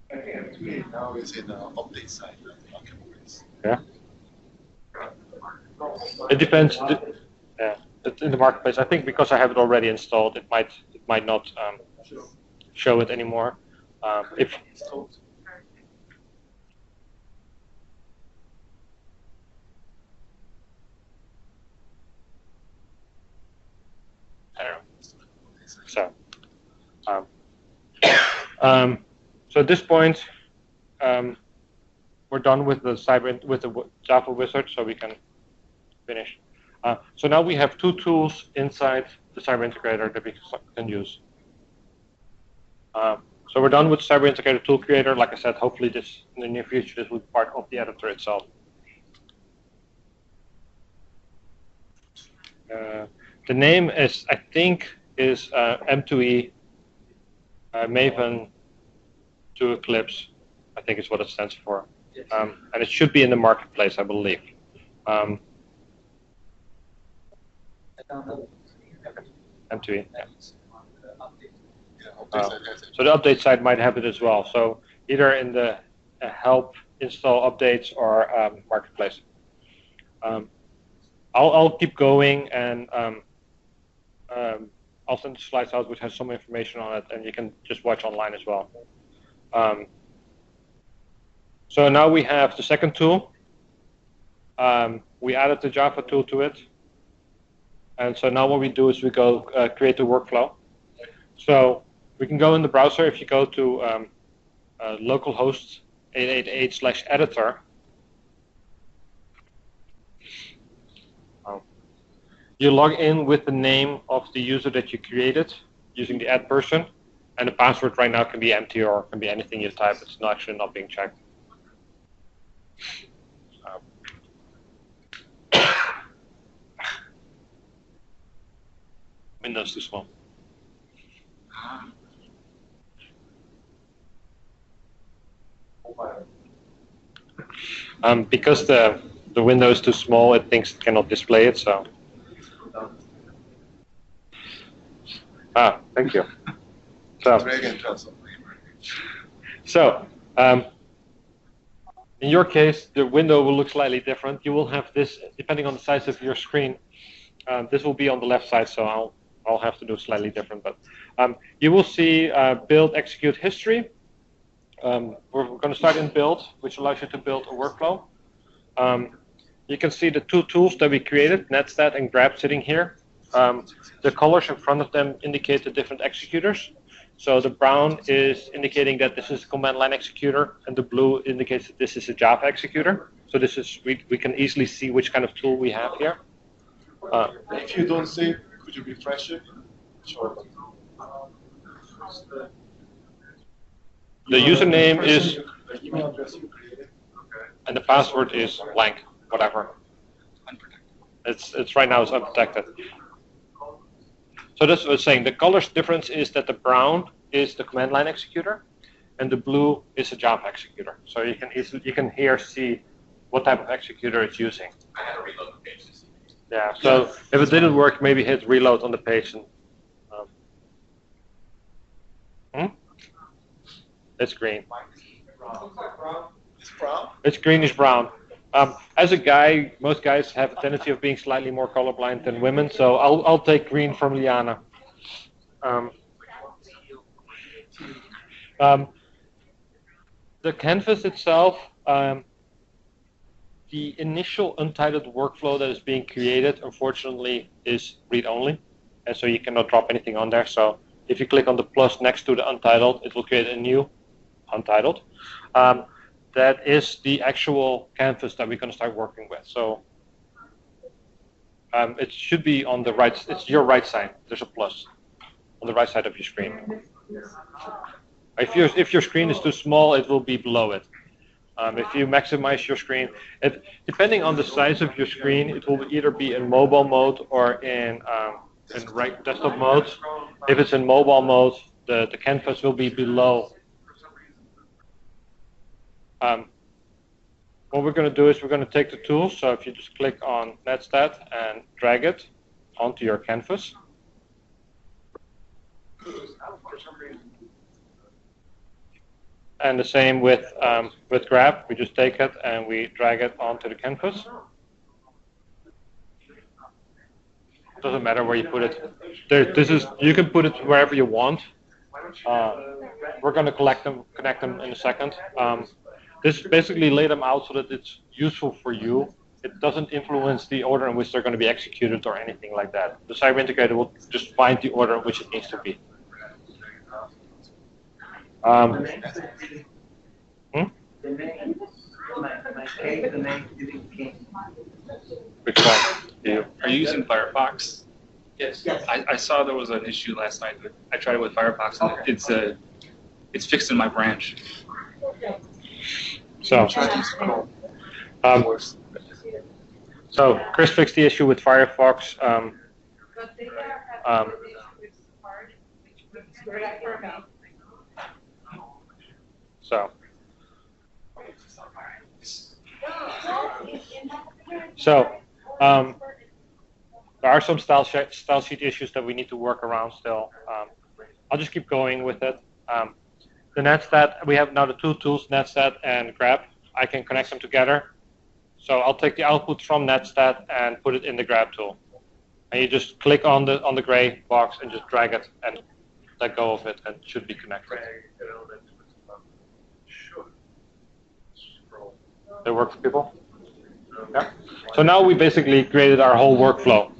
I think M2A now is in the update side of the marketplace. Yeah. It depends. Yeah. it's in the marketplace. I think because I have it already installed, it might not show it anymore. If I don't know. So at this point, we're done with the Java wizard, so we can finish. So now we have two tools inside the CyberIntegrator that we can use. So we're done with CyberIntegrator tool creator. Like I said, hopefully this in the near future this will be part of the editor itself. The name is, I think, is M2E Maven to Eclipse. I think is what it stands for, and it should be in the marketplace, I believe. M2E. Yeah. So the update side might have it as well. So either in the help install updates or marketplace. I'll keep going, and I'll send the slides out which has some information on it, and you can just watch online as well. So now we have the second tool. We added the Java tool to it. And so now what we do is we go create the workflow. So we can go in the browser. If you go to localhost 888/editor, you log in with the name of the user that you created using the add person, and the password right now can be empty or can be anything you type. It's actually not being checked. Windows too small. Because the window is too small, it thinks it cannot display it. So. Thank you. So, in your case, the window will look slightly different. You will have this, depending on the size of your screen. This will be on the left side, so I'll have to do slightly different. But you will see build, execute history. We're going to start in build, which allows you to build a workflow. You can see the two tools that we created, netstat and grab, sitting here. The colors in front of them indicate the different executors. So the brown is indicating that this is a command line executor, and the blue indicates that this is a Java executor. So this is we can easily see which kind of tool we have here. If you don't see, could you refresh it? Sure. The username is, the email address you created, and the password is blank, whatever. It's right now it's unprotected. So that's what I was saying. The colors difference is that the brown is the command line executor, and the blue is a Java executor. So you can here see what type of executor it's using. I had to reload the page. Yeah. So if it didn't work, maybe hit reload on the page. And, It's green. it's brown. It's greenish brown. As a guy, most guys have a tendency of being slightly more colorblind than women, so I'll take green from Liana. The canvas itself, the initial untitled workflow that is being created, unfortunately, is read-only, and so you cannot drop anything on there. So if you click on the plus next to the untitled, it will create a new untitled. That is the actual canvas that we're going to start working with. So it should be on the right. It's your right side. There's a plus on the right side of your screen. If your screen is too small, it will be below it. If you maximize your screen, depending on the size of your screen, it will either be in mobile mode or in desktop mode. If it's in mobile mode, the canvas will be below. What we're going to do is we're going to take the tool. So if you just click on netstat and drag it onto your canvas. And the same with grab. We just take it and we drag it onto the canvas. Doesn't matter where you put it. You can put it wherever you want. We're going to connect them in a second. This basically lay them out so that it's useful for you. It doesn't influence the order in which they're going to be executed or anything like that. The CyberIntegrator will just find the order in which it needs to be. Which one? Are you using Firefox? Yes. I saw there was an issue last night. I tried it with Firefox, and it's fixed in my branch. So, so Chris fixed the issue with Firefox. There are some style sheet issues that we need to work around still. I'll just keep going with it. The netstat, we have now the two tools, netstat and grab. I can connect them together. So I'll take the output from netstat and put it in the grab tool. And you just click on the gray box and just drag it and let go of it, and it should be connected. That work for people? Yeah. So now we basically created our whole workflow.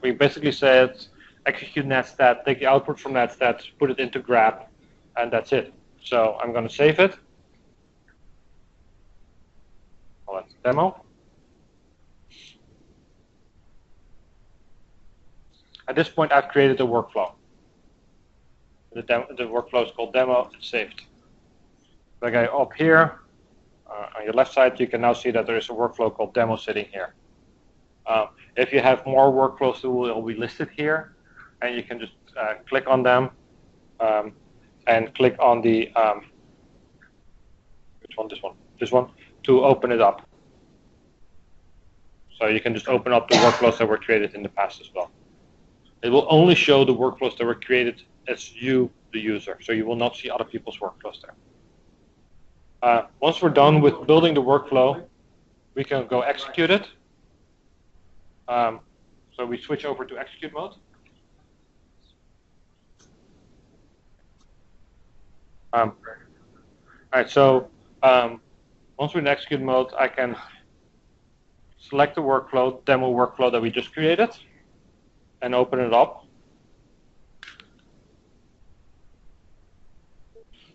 We basically said execute netstat, take the output from netstat, put it into grab, and that's it. So I'm going to save it. Call it demo. At this point, I've created a workflow. The workflow is called demo. It's saved. So I go up here. On your left side, you can now see that there is a workflow called demo sitting here. If you have more workflows, they will be listed here, and you can just click on them and click on the which one? This one to open it up. So you can just open up the workflows that were created in the past as well. It will only show the workflows that were created as you, the user. So you will not see other people's workflows there. Once we're done with building the workflow, we can go execute it. So we switch over to execute mode. All right, so once we're in execute mode, I can select the workflow, demo workflow that we just created, and open it up.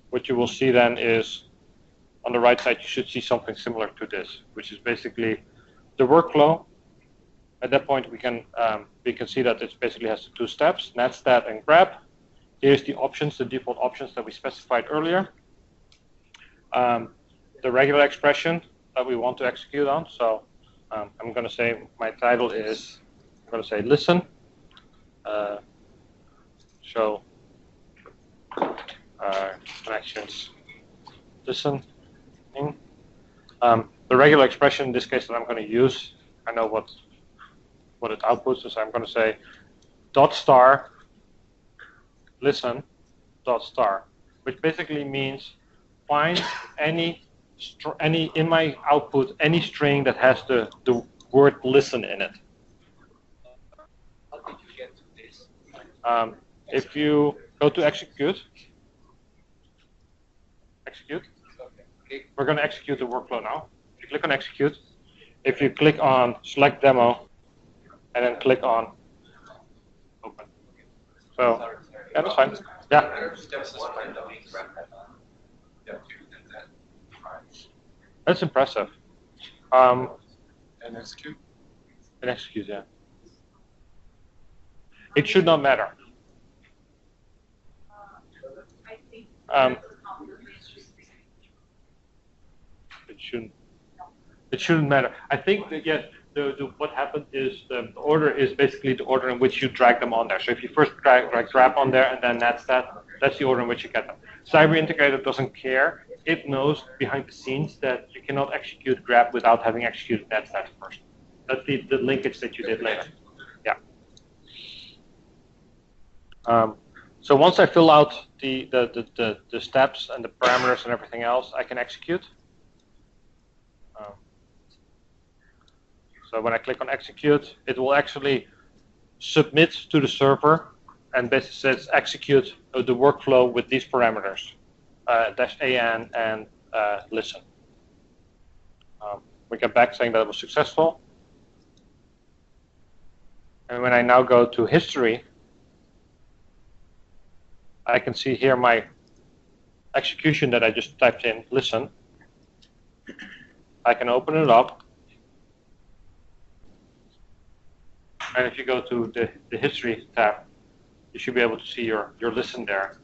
What you will see then is, on the right side, you should see something similar to this, which is basically the workflow. At that point, we can see that it basically has two steps, netstat and grab. Here's the options, the default options that we specified earlier. The regular expression that we want to execute on. So I'm going to say my title is, I'm going to say listen, show connections, listen. The regular expression in this case that I'm going to use, I know what it outputs, so I'm going to say dot star listen dot star, which basically means find any in my output any string that has the word listen in it. How did you get to this? If you go to execute, we're going to execute the workflow now. If you click on execute, if you click on select demo, and then click on open. So, yeah, that's fine. Yeah. That's impressive. And execute? And execute, yeah. It should not matter. It shouldn't matter. I think that, yes, what happened is the order is basically the order in which you drag them on there. So if you first drag grab on there and then that's the order in which you get them. CyberIntegrator doesn't care. It knows behind the scenes that you cannot execute grab without having executed netstat first. That's the linkage that you did later. Yeah. So once I fill out the steps and the parameters and everything else, I can execute. So when I click on execute, it will actually submit to the server, and basically says execute the workflow with these parameters, -an and listen. We get back saying that it was successful. And when I now go to history, I can see here my execution that I just typed in, listen. I can open it up. And if you go to the history tab, you should be able to see your listen there.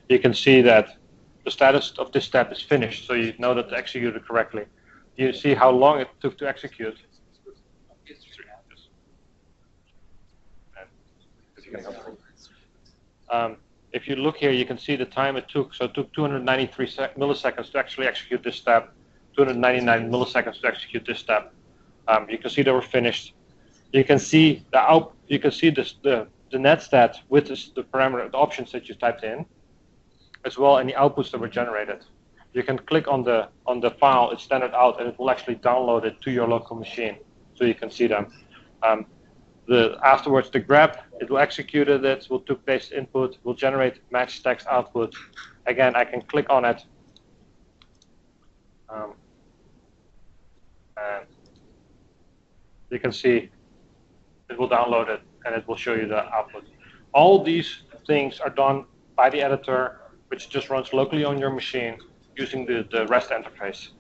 You can see that the status of this step is finished, so you know that it's executed correctly. You see how long it took to execute. If you look here, you can see the time it took. So it took 293 milliseconds to actually execute this step, 299 milliseconds to execute this step. You can see they were finished. You can see the net stat with the parameter, the options that you typed in, as well, and the outputs that were generated. You can click on the file, it's standard out, and it will actually download it to your local machine, so you can see them. Afterwards, the grep, it will execute it, will took based input, will generate match text output. Again, I can click on it, and you can see it will download it, and it will show you the output. All these things are done by the editor, which just runs locally on your machine using the REST interface.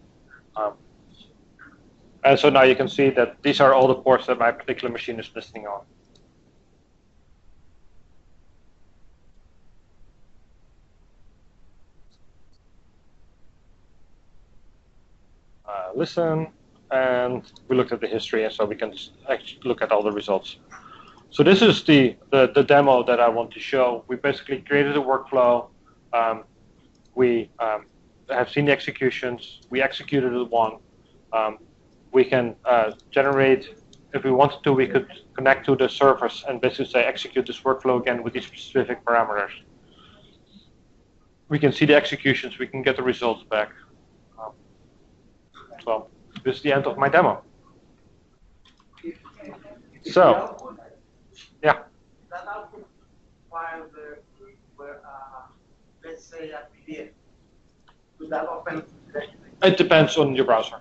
And so now you can see that these are all the ports that my particular machine is listening on. Listen, and we looked at the history, and so we can actually look at all the results. So this is the demo that I want to show. We basically created a workflow. We have seen the executions. We executed one. We can generate, if we wanted to, we could connect to the servers and basically say execute this workflow again with these specific parameters. We can see the executions. We can get the results back. So this is the end of my demo. So, yeah. That output file where, let's say a PDF, would that open? It depends on your browser.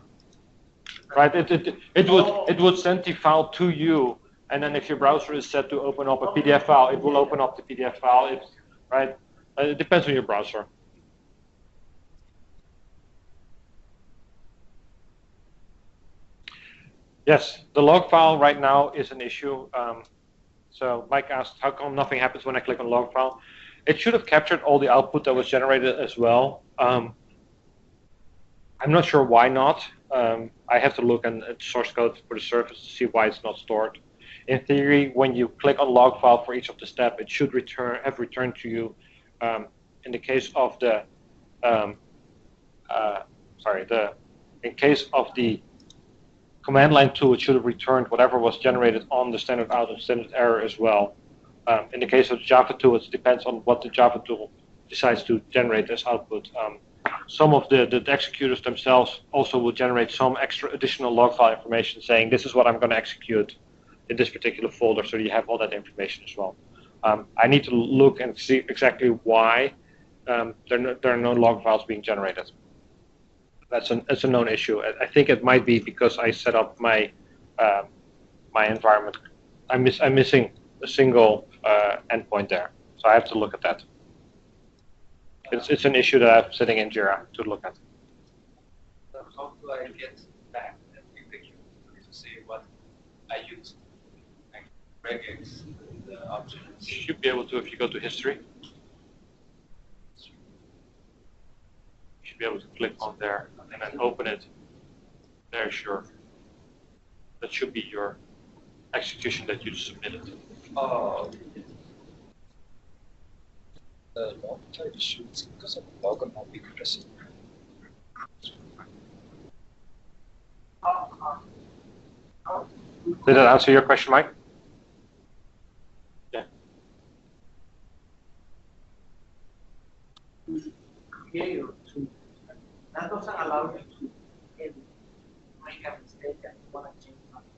Right, it would send the file to you, and then if your browser is set to open up a PDF file, it will open up the PDF file. Right, it depends on your browser. Yes, the log file right now is an issue. So Mike asked, how come nothing happens when I click on log file? It should have captured all the output that was generated as well. I'm not sure why not. I have to look at source code for the service to see why it's not stored. In theory, when you click on log file for each of the steps, it should have returned to you. In the case of in case of the command line tool, it should have returned whatever was generated on the standard out and standard error as well. In the case of the Java tool, it depends on what the Java tool decides to generate as output. Some of the executors themselves also will generate some extra additional log file information saying this is what I'm going to execute in this particular folder, so you have all that information as well. I need to look and see exactly why there are no log files being generated. That's a known issue. I think it might be because I set up my my environment. I'm missing a single endpoint there, so I have to look at that. It's an issue that I'm sitting in Jira to look at. So how do I get back that new picture to say what I used? Like regex the options. You should be able to if you go to history. You should be able to click on there and then open it. There's your. That should be your execution that you submitted. Oh. The log file issues because of log not being present. Did that answer your question, Mike? Yeah. That doesn't allow you to make a mistake and you want to change something.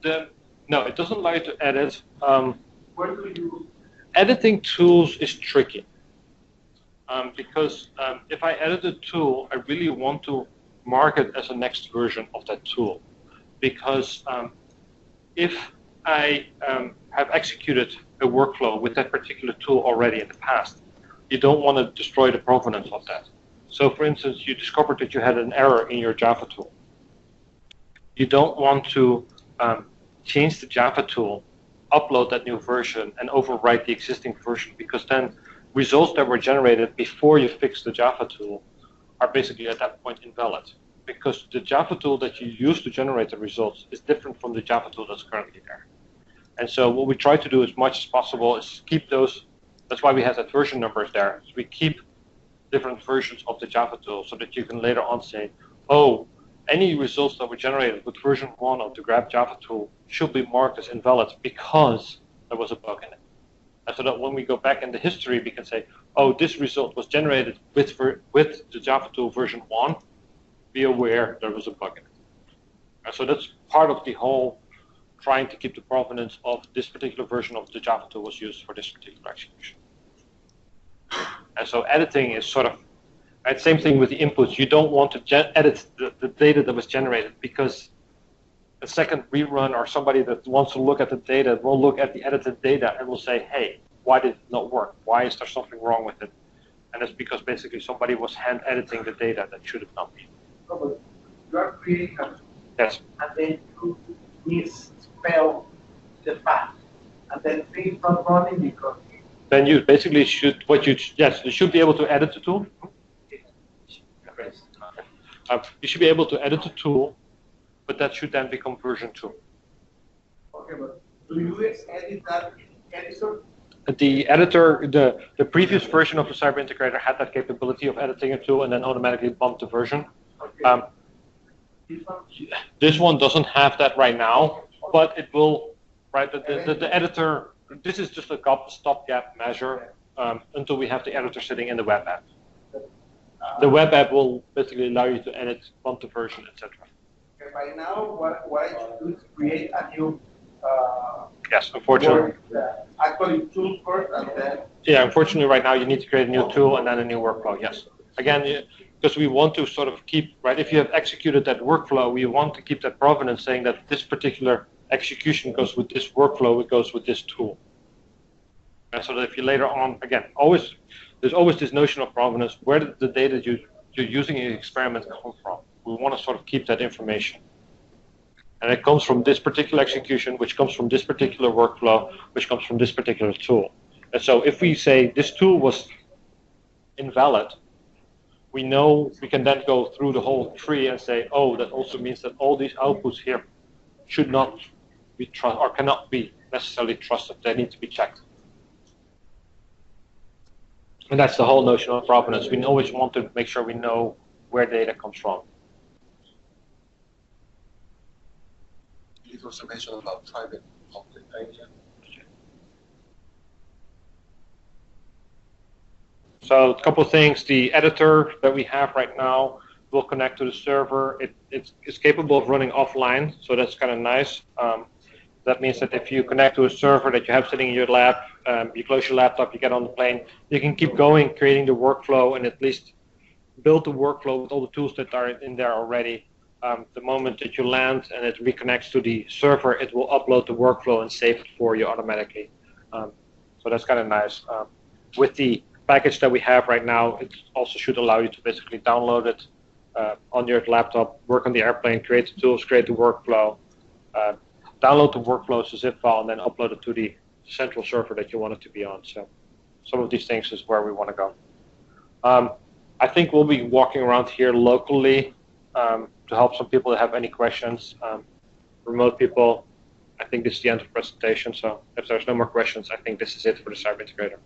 No, it doesn't allow you to edit. Where do you? Editing tools is tricky because if I edit a tool, I really want to mark it as a next version of that tool. Because if I have executed a workflow with that particular tool already in the past, you don't want to destroy the provenance of that. So, for instance, you discovered that you had an error in your Java tool. You don't want to change the Java tool, upload that new version, and overwrite the existing version, because then results that were generated before you fixed the Java tool are basically at that point invalid, because the Java tool that you use to generate the results is different from the Java tool that's currently there. And so what we try to do as much as possible is keep those. That's why we have that version numbers there. So we keep different versions of the Java tool so that you can later on say, oh, any results that were generated with version 1 of the Grab Java tool should be marked as invalid because there was a bug in it. And so that when we go back in the history, we can say, oh, this result was generated with the Java tool version 1. Be aware there was a bug in it. And so that's part of the whole trying to keep the provenance of this particular version of the Java tool was used for this particular execution. And so editing is sort of, right, same thing with the inputs. You don't want to edit the data that was generated, because a second rerun or somebody that wants to look at the data will look at the edited data and will say, hey, why did it not work? Why is there something wrong with it? And it's because basically somebody was hand editing the data that should have not been. No, but you are creating a Yes. and then you misspell the path, and then things not running because. Then you basically should, you should be able to edit the tool. You should be able to edit the tool, but that should then become version 2. Okay, but do you edit that editor? The editor, the previous version of the CyberIntegrator had that capability of editing a tool and then automatically bump the version. Okay. This one doesn't have that right now, but it will, right? The editor, this is just a stopgap measure until we have the editor sitting in the web app. The web app will basically allow you to edit, bump the version, etc. Okay, by now, what I should do is create a new. Yes, unfortunately. Actually, tool first and then. Yeah, unfortunately, right now you need to create a new tool and then a new workflow. Yes. Again, because we want to sort of keep, right, if you have executed that workflow, we want to keep that provenance saying that this particular execution goes with this workflow, it goes with this tool. And so that if you later on, again, there's always this notion of provenance. Where did the data you're using in the experiment come from? We want to sort of keep that information. And it comes from this particular execution, which comes from this particular workflow, which comes from this particular tool. And so if we say this tool was invalid, we know we can then go through the whole tree and say, oh, that also means that all these outputs here should not be trusted or cannot be necessarily trusted. They need to be checked. And that's the whole notion of provenance. We always want to make sure we know where data comes from. You also mentioned about private public idea. So a couple of things. The editor that we have right now will connect to the server. It's capable of running offline, so that's kind of nice. That means that if you connect to a server that you have sitting in your lab, you close your laptop, you get on the plane, you can keep going, creating the workflow, and at least build the workflow with all the tools that are in there already. The moment that you land and it reconnects to the server, it will upload the workflow and save it for you automatically. So that's kind of nice. With the package that we have right now, it also should allow you to basically download it on your laptop, work on the airplane, create the tools, create the workflow, download the workflow as a zip file, and then upload it to the central server that you want it to be on. So some of these things is where we want to go. I think we'll be walking around here locally to help some people that have any questions. Remote people, I think this is the end of the presentation. So if there's no more questions, I think this is it for the CyberIntegrator.